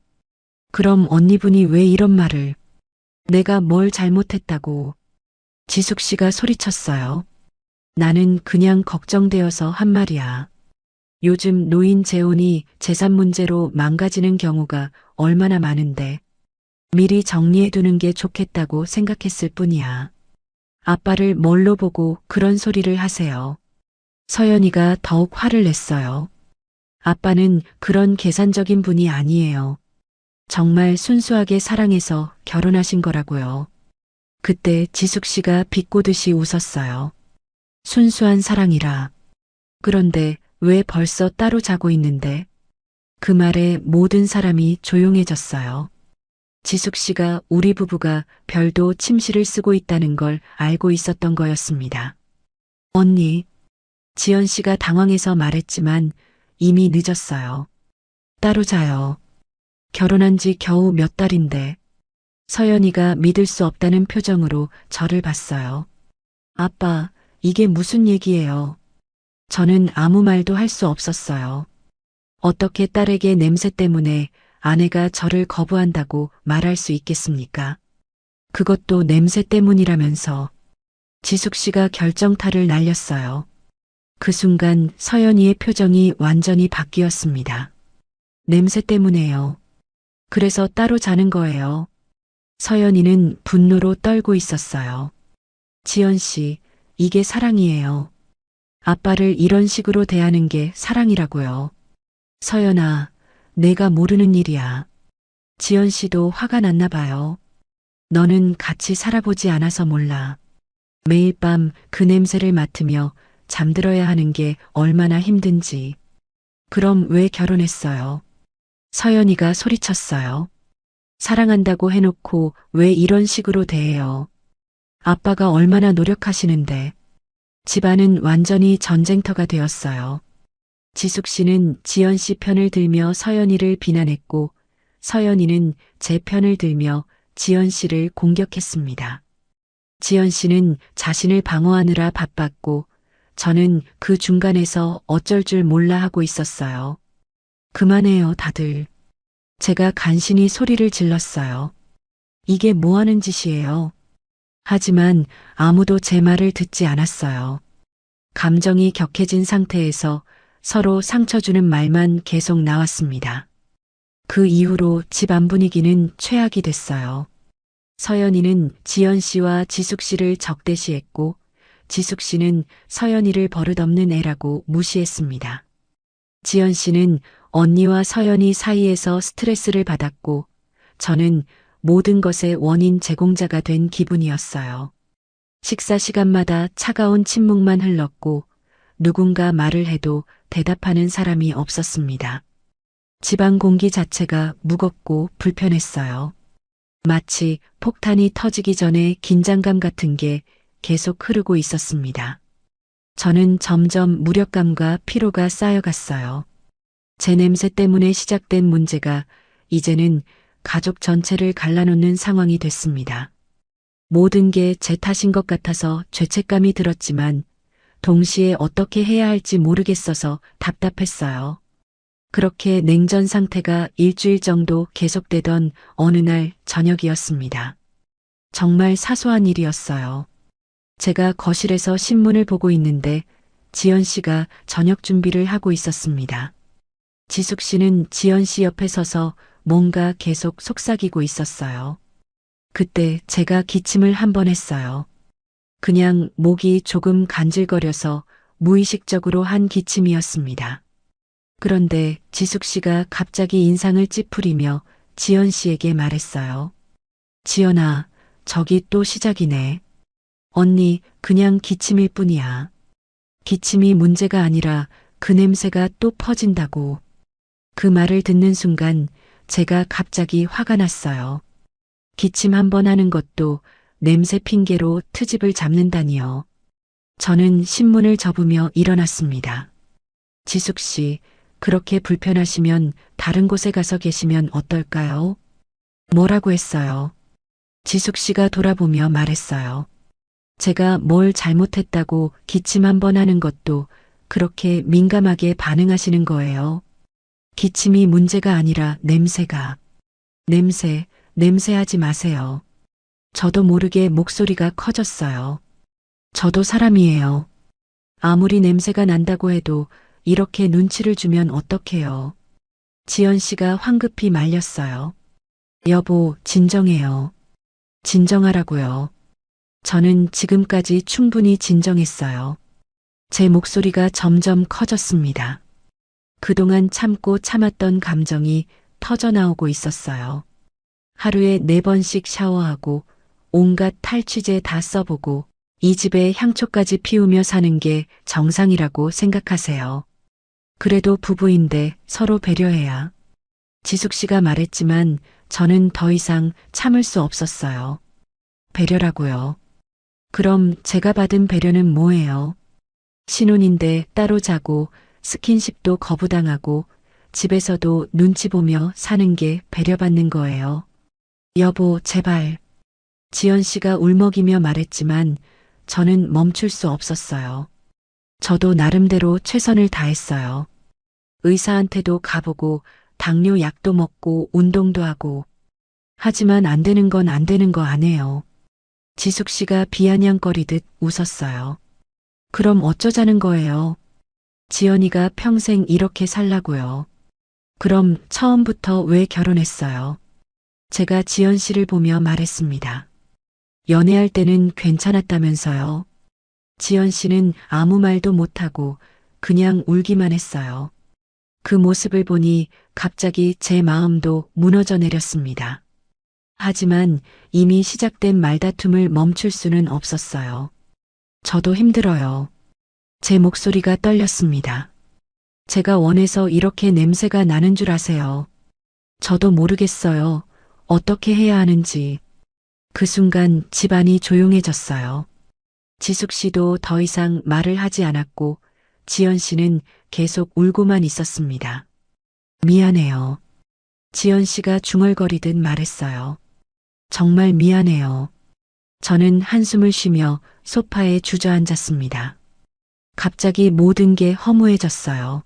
그럼 언니분이 왜 이런 말을. 내가 뭘 잘못했다고. 지숙 씨가 소리쳤어요. 나는 그냥 걱정되어서 한 말이야. 요즘 노인 재혼이 재산 문제로 망가지는 경우가 얼마나 많은데 미리 정리해두는 게 좋겠다고 생각했을 뿐이야. 아빠를 뭘로 보고 그런 소리를 하세요. 서연이가 더욱 화를 냈어요. 아빠는 그런 계산적인 분이 아니에요. 정말 순수하게 사랑해서 결혼하신 거라고요. 그때 지숙 씨가 비꼬듯이 웃었어요. 순수한 사랑이라. 그런데 왜 벌써 따로 자고 있는데? 그 말에 모든 사람이 조용해졌어요. 지숙 씨가 우리 부부가 별도 침실을 쓰고 있다는 걸 알고 있었던 거였습니다. 언니, 지연 씨가 당황해서 말했지만 이미 늦었어요. 따로 자요. 결혼한 지 겨우 몇 달인데 서연이가 믿을 수 없다는 표정으로 저를 봤어요. 아빠, 이게 무슨 얘기예요? 저는 아무 말도 할 수 없었어요. 어떻게 딸에게 냄새 때문에 아내가 저를 거부한다고 말할 수 있겠습니까? 그것도 냄새 때문이라면서 지숙 씨가 결정타를 날렸어요. 그 순간 서연이의 표정이 완전히 바뀌었습니다. 냄새 때문에요. 그래서 따로 자는 거예요. 서연이는 분노로 떨고 있었어요. 지연 씨, 이게 사랑이에요. 아빠를 이런 식으로 대하는 게 사랑이라고요. 서연아, 내가 모르는 일이야. 지연 씨도 화가 났나 봐요. 너는 같이 살아보지 않아서 몰라. 매일 밤 그 냄새를 맡으며 잠들어야 하는 게 얼마나 힘든지. 그럼 왜 결혼했어요? 서연이가 소리쳤어요. 사랑한다고 해놓고 왜 이런 식으로 대해요? 아빠가 얼마나 노력하시는데. 집안은 완전히 전쟁터가 되었어요. 지숙 씨는 지연 씨 편을 들며 서연이를 비난했고 서연이는 제 편을 들며 지연 씨를 공격했습니다. 지연 씨는 자신을 방어하느라 바빴고 저는 그 중간에서 어쩔 줄 몰라 하고 있었어요. 그만해요, 다들. 제가 간신히 소리를 질렀어요. 이게 뭐 하는 짓이에요? 하지만 아무도 제 말을 듣지 않았어요. 감정이 격해진 상태에서 서로 상처 주는 말만 계속 나왔습니다. 그 이후로 집안 분위기는 최악이 됐어요. 서연이는 지연 씨와 지숙 씨를 적대시했고 지숙 씨는 서연이를 버릇없는 애라고 무시했습니다. 지연 씨는 언니와 서연이 사이에서 스트레스를 받았고 저는 모든 것의 원인 제공자가 된 기분이었어요. 식사 시간마다 차가운 침묵만 흘렀고 누군가 말을 해도 대답하는 사람이 없었습니다. 집안 공기 자체가 무겁고 불편했어요. 마치 폭탄이 터지기 전에 긴장감 같은 게 계속 흐르고 있었습니다. 저는 점점 무력감과 피로가 쌓여갔어요. 제 냄새 때문에 시작된 문제가 이제는 가족 전체를 갈라놓는 상황이 됐습니다. 모든 게 제 탓인 것 같아서 죄책감이 들었지만 동시에 어떻게 해야 할지 모르겠어서 답답했어요. 그렇게 냉전 상태가 일주일 정도 계속되던 어느 날 저녁이었습니다. 정말 사소한 일이었어요. 제가 거실에서 신문을 보고 있는데 지연 씨가 저녁 준비를 하고 있었습니다. 지숙 씨는 지연 씨 옆에 서서 뭔가 계속 속삭이고 있었어요. 그때 제가 기침을 한 번 했어요. 그냥 목이 조금 간질거려서 무의식적으로 한 기침이었습니다. 그런데 지숙 씨가 갑자기 인상을 찌푸리며 지연 씨에게 말했어요. 지연아, 저기 또 시작이네. 언니, 그냥 기침일 뿐이야. 기침이 문제가 아니라 그 냄새가 또 퍼진다고. 그 말을 듣는 순간 제가 갑자기 화가 났어요. 기침 한 번 하는 것도 냄새 핑계로 트집을 잡는다니요. 저는 신문을 접으며 일어났습니다. 지숙 씨, 그렇게 불편하시면 다른 곳에 가서 계시면 어떨까요? 뭐라고 했어요? 지숙 씨가 돌아보며 말했어요. 제가 뭘 잘못했다고 기침 한 번 하는 것도 그렇게 민감하게 반응하시는 거예요. 기침이 문제가 아니라 냄새가. 냄새하지 마세요. 저도 모르게 목소리가 커졌어요. 저도 사람이에요. 아무리 냄새가 난다고 해도 이렇게 눈치를 주면 어떡해요. 지연 씨가 황급히 말렸어요. 여보, 진정해요. 진정하라고요. 저는 지금까지 충분히 진정했어요. 제 목소리가 점점 커졌습니다. 그동안 참고 참았던 감정이 터져나오고 있었어요. 하루에 4번씩 샤워하고 온갖 탈취제 다 써보고 이 집에 향초까지 피우며 사는 게 정상이라고 생각하세요. 그래도 부부인데 서로 배려해야. 지숙 씨가 말했지만 저는 더 이상 참을 수 없었어요. 배려라고요. 그럼 제가 받은 배려는 뭐예요? 신혼인데 따로 자고 스킨십도 거부당하고 집에서도 눈치 보며 사는 게 배려받는 거예요. 여보, 제발. 지연 씨가 울먹이며 말했지만 저는 멈출 수 없었어요. 저도 나름대로 최선을 다했어요. 의사한테도 가보고 당뇨 약도 먹고 운동도 하고. 하지만 안 되는 건 안 되는 거 아네요. 지숙 씨가 비아냥거리듯 웃었어요. 그럼 어쩌자는 거예요? 지연이가 평생 이렇게 살라고요. 그럼 처음부터 왜 결혼했어요? 제가 지연 씨를 보며 말했습니다. 연애할 때는 괜찮았다면서요. 지연 씨는 아무 말도 못하고 그냥 울기만 했어요. 그 모습을 보니 갑자기 제 마음도 무너져 내렸습니다. 하지만 이미 시작된 말다툼을 멈출 수는 없었어요. 저도 힘들어요. 제 목소리가 떨렸습니다. 제가 원해서 이렇게 냄새가 나는 줄 아세요. 저도 모르겠어요. 어떻게 해야 하는지. 그 순간 집안이 조용해졌어요. 지숙 씨도 더 이상 말을 하지 않았고 지연 씨는 계속 울고만 있었습니다. 미안해요. 지연 씨가 중얼거리듯 말했어요. 정말 미안해요. 저는 한숨을 쉬며 소파에 주저앉았습니다. 갑자기 모든 게 허무해졌어요.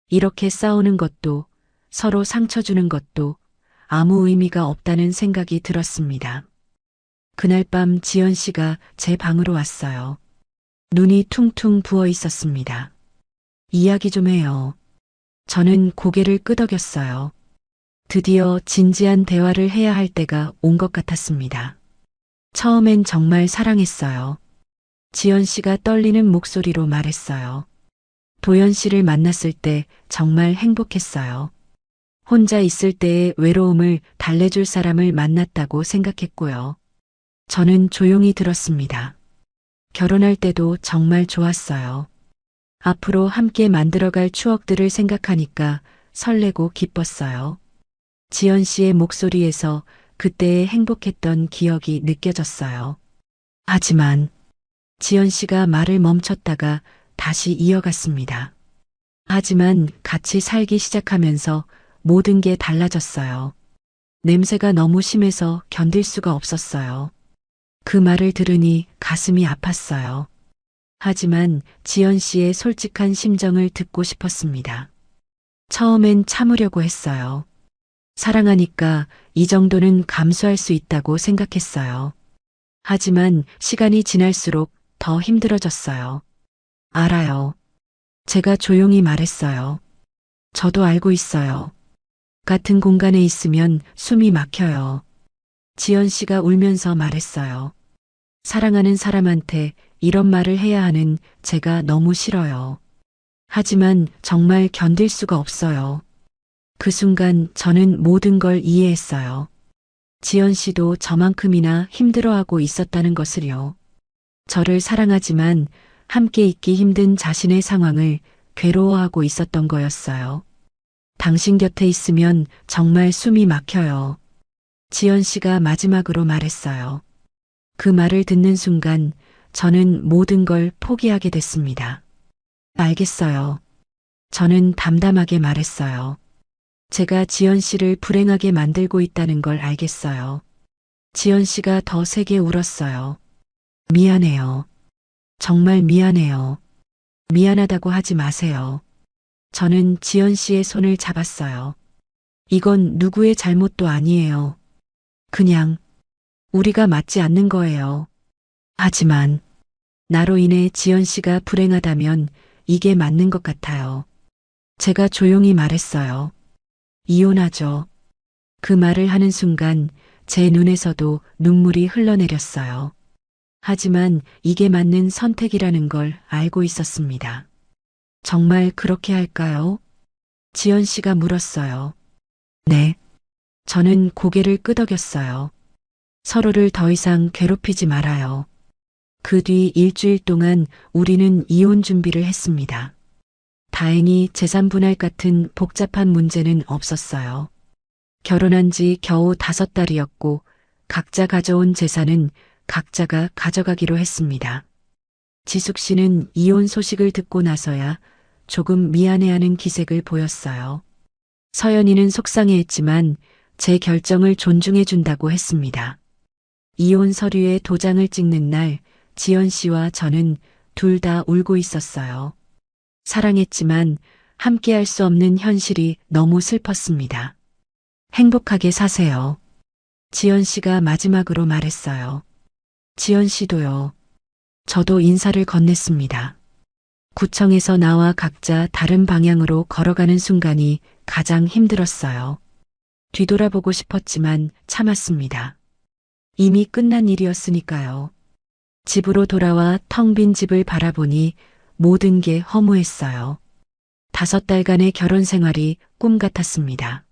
이렇게 싸우는 것도 서로 상처 주는 것도 아무 의미가 없다는 생각이 들었습니다. 그날 밤 지연 씨가 제 방으로 왔어요. 눈이 퉁퉁 부어 있었습니다. 이야기 좀 해요. 저는 고개를 끄덕였어요. 드디어 진지한 대화를 해야 할 때가 온 것 같았습니다. 처음엔 정말 사랑했어요. 지연 씨가 떨리는 목소리로 말했어요. 도연 씨를 만났을 때 정말 행복했어요. 혼자 있을 때의 외로움을 달래줄 사람을 만났다고 생각했고요. 저는 조용히 들었습니다. 결혼할 때도 정말 좋았어요. 앞으로 함께 만들어갈 추억들을 생각하니까 설레고 기뻤어요. 지연 씨의 목소리에서 그때의 행복했던 기억이 느껴졌어요. 하지만 지연 씨가 말을 멈췄다가 다시 이어갔습니다. 하지만 같이 살기 시작하면서 모든 게 달라졌어요. 냄새가 너무 심해서 견딜 수가 없었어요. 그 말을 들으니 가슴이 아팠어요. 하지만 지연 씨의 솔직한 심정을 듣고 싶었습니다. 처음엔 참으려고 했어요. 사랑하니까 이 정도는 감수할 수 있다고 생각했어요. 하지만 시간이 지날수록 더 힘들어졌어요. 알아요. 제가 조용히 말했어요. 저도 알고 있어요. 같은 공간에 있으면 숨이 막혀요. 지연 씨가 울면서 말했어요. 사랑하는 사람한테 이런 말을 해야 하는 제가 너무 싫어요. 하지만 정말 견딜 수가 없어요. 그 순간 저는 모든 걸 이해했어요. 지연 씨도 저만큼이나 힘들어하고 있었다는 것을요. 저를 사랑하지만 함께 있기 힘든 자신의 상황을 괴로워하고 있었던 거였어요. 당신 곁에 있으면 정말 숨이 막혀요. 지연 씨가 마지막으로 말했어요. 그 말을 듣는 순간 저는 모든 걸 포기하게 됐습니다. 알겠어요. 저는 담담하게 말했어요. 제가 지연 씨를 불행하게 만들고 있다는 걸 알겠어요. 지연 씨가 더 세게 울었어요. 미안해요. 정말 미안해요. 미안하다고 하지 마세요. 저는 지연 씨의 손을 잡았어요. 이건 누구의 잘못도 아니에요. 그냥 우리가 맞지 않는 거예요. 하지만 나로 인해 지연 씨가 불행하다면 이게 맞는 것 같아요. 제가 조용히 말했어요. 이혼하죠. 그 말을 하는 순간 제 눈에서도 눈물이 흘러내렸어요. 하지만 이게 맞는 선택이라는 걸 알고 있었습니다. 정말 그렇게 할까요? 지연 씨가 물었어요. 네. 저는 고개를 끄덕였어요. 서로를 더 이상 괴롭히지 말아요. 그 뒤 일주일 동안 우리는 이혼 준비를 했습니다. 다행히 재산 분할 같은 복잡한 문제는 없었어요. 결혼한 지 겨우 5달이었고 각자 가져온 재산은 각자가 가져가기로 했습니다. 지숙 씨는 이혼 소식을 듣고 나서야 조금 미안해하는 기색을 보였어요. 서연이는 속상해했지만 제 결정을 존중해 준다고 했습니다. 이혼 서류에 도장을 찍는 날 지연 씨와 저는 둘 다 울고 있었어요. 사랑했지만 함께할 수 없는 현실이 너무 슬펐습니다. 행복하게 사세요. 지연 씨가 마지막으로 말했어요. 지연 씨도요. 저도 인사를 건넸습니다. 구청에서 나와 각자 다른 방향으로 걸어가는 순간이 가장 힘들었어요. 뒤돌아보고 싶었지만 참았습니다. 이미 끝난 일이었으니까요. 집으로 돌아와 텅 빈 집을 바라보니 모든 게 허무했어요. 5달간의 결혼 생활이 꿈 같았습니다.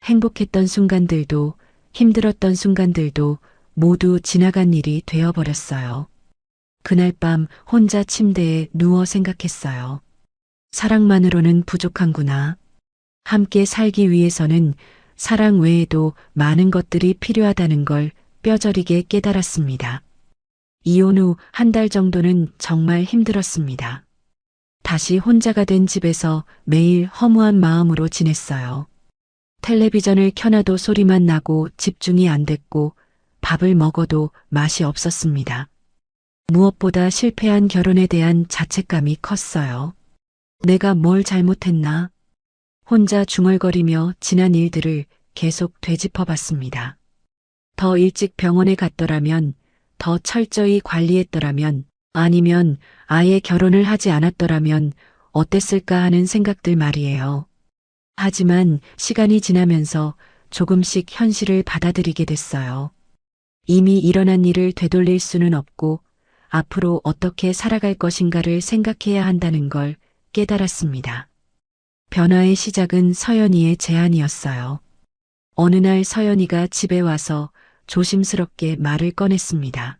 행복했던 순간들도 힘들었던 순간들도 모두 지나간 일이 되어버렸어요. 그날 밤 혼자 침대에 누워 생각했어요. 사랑만으로는 부족한구나. 함께 살기 위해서는 사랑 외에도 많은 것들이 필요하다는 걸 뼈저리게 깨달았습니다. 이혼 후 1달 정도는 정말 힘들었습니다. 다시 혼자가 된 집에서 매일 허무한 마음으로 지냈어요. 텔레비전을 켜놔도 소리만 나고 집중이 안 됐고 밥을 먹어도 맛이 없었습니다. 무엇보다 실패한 결혼에 대한 자책감이 컸어요. 내가 뭘 잘못했나? 혼자 중얼거리며 지난 일들을 계속 되짚어봤습니다. 더 일찍 병원에 갔더라면, 더 철저히 관리했더라면, 아니면 아예 결혼을 하지 않았더라면 어땠을까 하는 생각들 말이에요. 하지만 시간이 지나면서 조금씩 현실을 받아들이게 됐어요. 이미 일어난 일을 되돌릴 수는 없고 앞으로 어떻게 살아갈 것인가를 생각해야 한다는 걸 깨달았습니다. 변화의 시작은 서연이의 제안이었어요. 어느 날 서연이가 집에 와서 조심스럽게 말을 꺼냈습니다.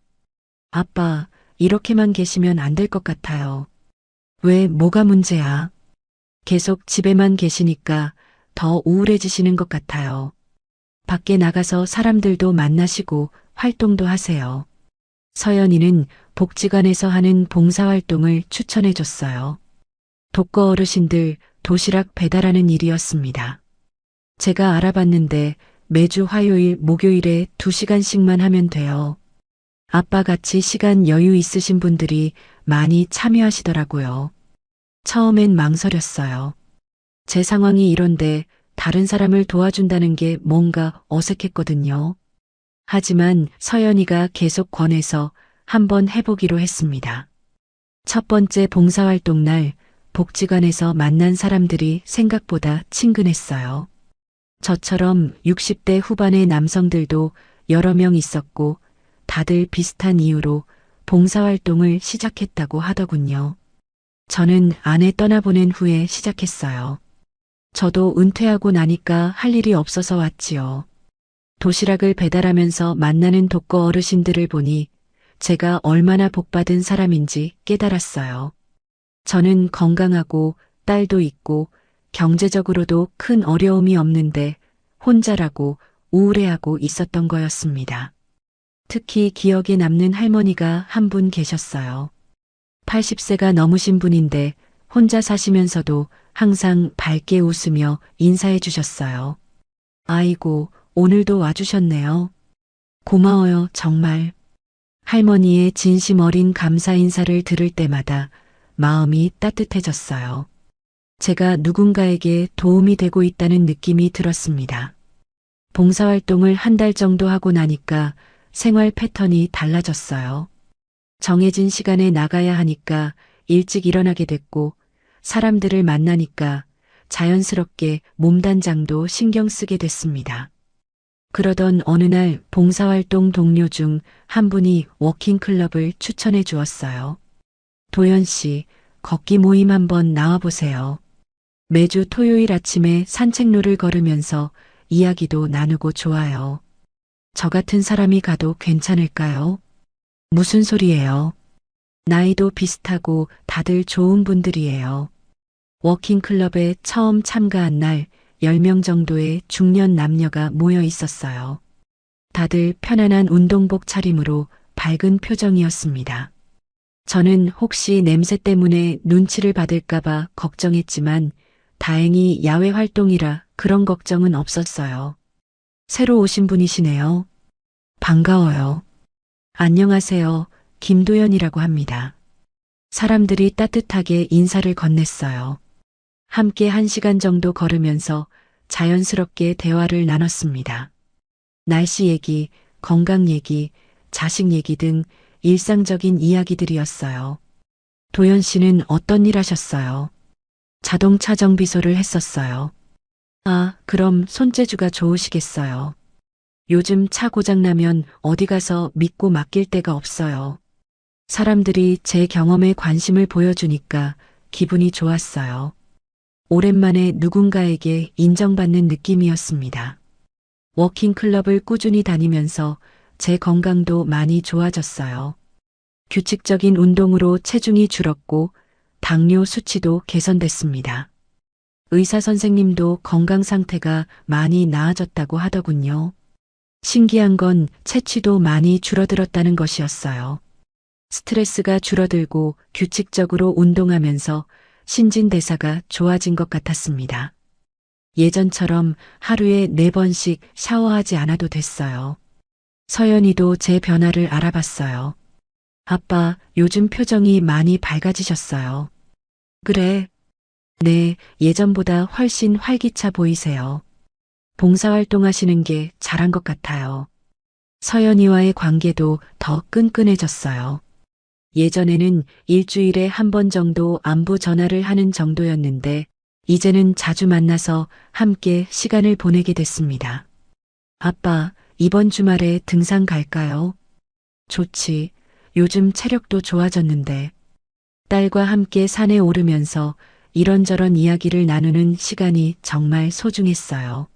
아빠, 이렇게만 계시면 안 될 것 같아요. 왜, 뭐가 문제야? 계속 집에만 계시니까 더 우울해지시는 것 같아요. 밖에 나가서 사람들도 만나시고 활동도 하세요. 서연이는 복지관에서 하는 봉사활동을 추천해 줬어요. 독거 어르신들 도시락 배달하는 일이었습니다. 제가 알아봤는데 매주 화요일, 목요일에 2시간씩만 하면 돼요. 아빠같이 시간 여유 있으신 분들이 많이 참여하시더라고요. 처음엔 망설였어요. 제 상황이 이런데 다른 사람을 도와준다는 게 뭔가 어색했거든요. 하지만 서연이가 계속 권해서 한번 해보기로 했습니다. 첫 번째 봉사활동 날 복지관에서 만난 사람들이 생각보다 친근했어요. 저처럼 60대 후반의 남성들도 여러 명 있었고 다들 비슷한 이유로 봉사활동을 시작했다고 하더군요. 저는 아내 떠나보낸 후에 시작했어요. 저도 은퇴하고 나니까 할 일이 없어서 왔지요. 도시락을 배달하면서 만나는 독거 어르신들을 보니 제가 얼마나 복받은 사람인지 깨달았어요. 저는 건강하고 딸도 있고 경제적으로도 큰 어려움이 없는데 혼자라고 우울해하고 있었던 거였습니다. 특히 기억에 남는 할머니가 한 분 계셨어요. 80세가 넘으신 분인데 혼자 사시면서도 항상 밝게 웃으며 인사해 주셨어요. 아이고, 오늘도 와주셨네요. 고마워요, 정말. 할머니의 진심 어린 감사 인사를 들을 때마다 마음이 따뜻해졌어요. 제가 누군가에게 도움이 되고 있다는 느낌이 들었습니다. 봉사활동을 1달 정도 하고 나니까 생활 패턴이 달라졌어요. 정해진 시간에 나가야 하니까 일찍 일어나게 됐고, 사람들을 만나니까 자연스럽게 몸단장도 신경 쓰게 됐습니다. 그러던 어느 날 봉사활동 동료 중 한 분이 워킹클럽을 추천해 주었어요. 도연 씨, 걷기 모임 한번 나와보세요. 매주 토요일 아침에 산책로를 걸으면서 이야기도 나누고 좋아요. 저 같은 사람이 가도 괜찮을까요? 무슨 소리예요? 나이도 비슷하고 다들 좋은 분들이에요. 워킹클럽에 처음 참가한 날 10명 정도의 중년 남녀가 모여 있었어요. 다들 편안한 운동복 차림으로 밝은 표정이었습니다. 저는 혹시 냄새 때문에 눈치를 받을까봐 걱정했지만 다행히 야외 활동이라 그런 걱정은 없었어요. 새로 오신 분이시네요. 반가워요. 안녕하세요. 김도연이라고 합니다. 사람들이 따뜻하게 인사를 건넸어요. 함께 1시간 정도 걸으면서 자연스럽게 대화를 나눴습니다. 날씨 얘기, 건강 얘기, 자식 얘기 등 일상적인 이야기들이었어요. 도연 씨는 어떤 일 하셨어요? 자동차 정비소를 했었어요. 아, 그럼 손재주가 좋으시겠어요. 요즘 차 고장나면 어디 가서 믿고 맡길 데가 없어요. 사람들이 제 경험에 관심을 보여주니까 기분이 좋았어요. 오랜만에 누군가에게 인정받는 느낌이었습니다. 워킹클럽을 꾸준히 다니면서 제 건강도 많이 좋아졌어요. 규칙적인 운동으로 체중이 줄었고 당뇨 수치도 개선됐습니다. 의사 선생님도 건강 상태가 많이 나아졌다고 하더군요. 신기한 건 체취도 많이 줄어들었다는 것이었어요. 스트레스가 줄어들고 규칙적으로 운동하면서 신진대사가 좋아진 것 같았습니다. 예전처럼 하루에 4번씩 샤워하지 않아도 됐어요. 서연이도 제 변화를 알아봤어요. 아빠, 요즘 표정이 많이 밝아지셨어요. 그래. 네, 예전보다 훨씬 활기차 보이세요. 봉사활동 하시는 게 잘한 것 같아요. 서연이와의 관계도 더 끈끈해졌어요. 예전에는 일주일에 1번 정도 안부 전화를 하는 정도였는데 이제는 자주 만나서 함께 시간을 보내게 됐습니다. 아빠, 이번 주말에 등산 갈까요? 좋지. 요즘 체력도 좋아졌는데. 딸과 함께 산에 오르면서 이런저런 이야기를 나누는 시간이 정말 소중했어요.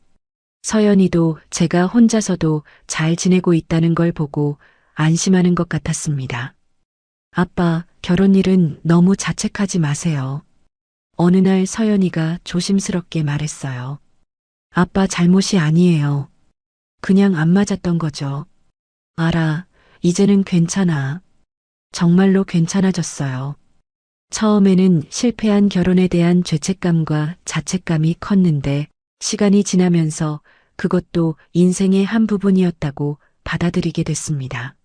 서연이도 제가 혼자서도 잘 지내고 있다는 걸 보고 안심하는 것 같았습니다. 아빠, 결혼 일은 너무 자책하지 마세요. 어느 날 서연이가 조심스럽게 말했어요. 아빠 잘못이 아니에요. 그냥 안 맞았던 거죠. 알아, 이제는 괜찮아. 정말로 괜찮아졌어요. 처음에는 실패한 결혼에 대한 죄책감과 자책감이 컸는데 시간이 지나면서 그것도 인생의 한 부분이었다고 받아들이게 됐습니다.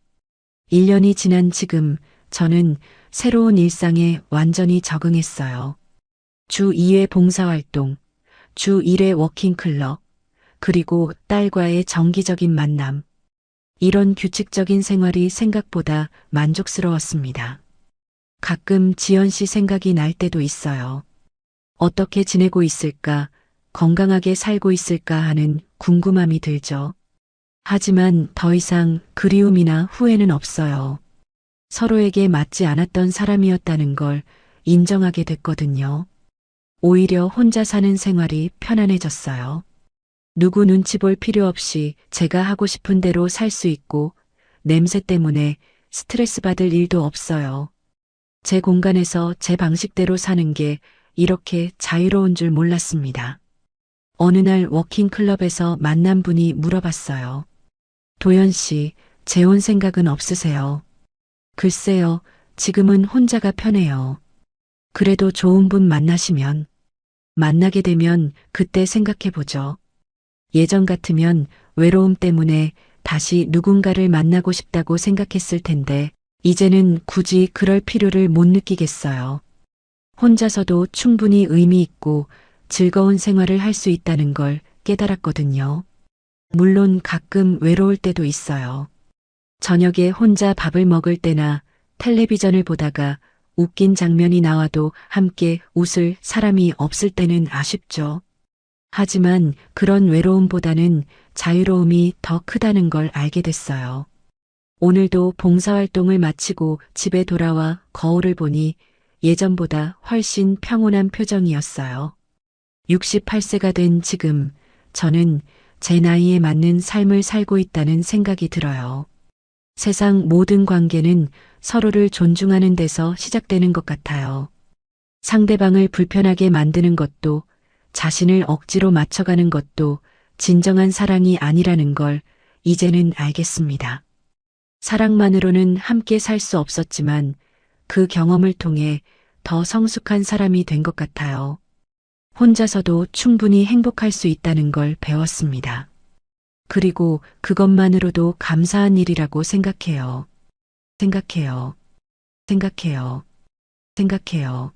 1년이 지난 지금 저는 새로운 일상에 완전히 적응했어요. 주 2회 봉사활동, 주 1회 워킹클럽, 그리고 딸과의 정기적인 만남. 이런 규칙적인 생활이 생각보다 만족스러웠습니다. 가끔 지연 씨 생각이 날 때도 있어요. 어떻게 지내고 있을까, 건강하게 살고 있을까 하는 궁금함이 들죠. 하지만 더 이상 그리움이나 후회는 없어요. 서로에게 맞지 않았던 사람이었다는 걸 인정하게 됐거든요. 오히려 혼자 사는 생활이 편안해졌어요. 누구 눈치 볼 필요 없이 제가 하고 싶은 대로 살 수 있고 냄새 때문에 스트레스 받을 일도 없어요. 제 공간에서 제 방식대로 사는 게 이렇게 자유로운 줄 몰랐습니다. 어느 날 워킹클럽에서 만난 분이 물어봤어요. 도연 씨, 재혼 생각은 없으세요? 글쎄요, 지금은 혼자가 편해요. 그래도 좋은 분 만나시면, 만나게 되면 그때 생각해보죠. 예전 같으면 외로움 때문에 다시 누군가를 만나고 싶다고 생각했을 텐데, 이제는 굳이 그럴 필요를 못 느끼겠어요. 혼자서도 충분히 의미 있고 즐거운 생활을 할 수 있다는 걸 깨달았거든요. 물론 가끔 외로울 때도 있어요. 저녁에 혼자 밥을 먹을 때나 텔레비전을 보다가 웃긴 장면이 나와도 함께 웃을 사람이 없을 때는 아쉽죠. 하지만 그런 외로움보다는 자유로움이 더 크다는 걸 알게 됐어요. 오늘도 봉사활동을 마치고 집에 돌아와 거울을 보니 예전보다 훨씬 평온한 표정이었어요. 68세가 된 지금 저는 제 나이에 맞는 삶을 살고 있다는 생각이 들어요. 세상 모든 관계는 서로를 존중하는 데서 시작되는 것 같아요. 상대방을 불편하게 만드는 것도 자신을 억지로 맞춰가는 것도 진정한 사랑이 아니라는 걸 이제는 알겠습니다. 사랑만으로는 함께 살 수 없었지만 그 경험을 통해 더 성숙한 사람이 된 것 같아요. 혼자서도 충분히 행복할 수 있다는 걸 배웠습니다. 그리고 그것만으로도 감사한 일이라고 생각해요. 생각해요. 생각해요. 생각해요.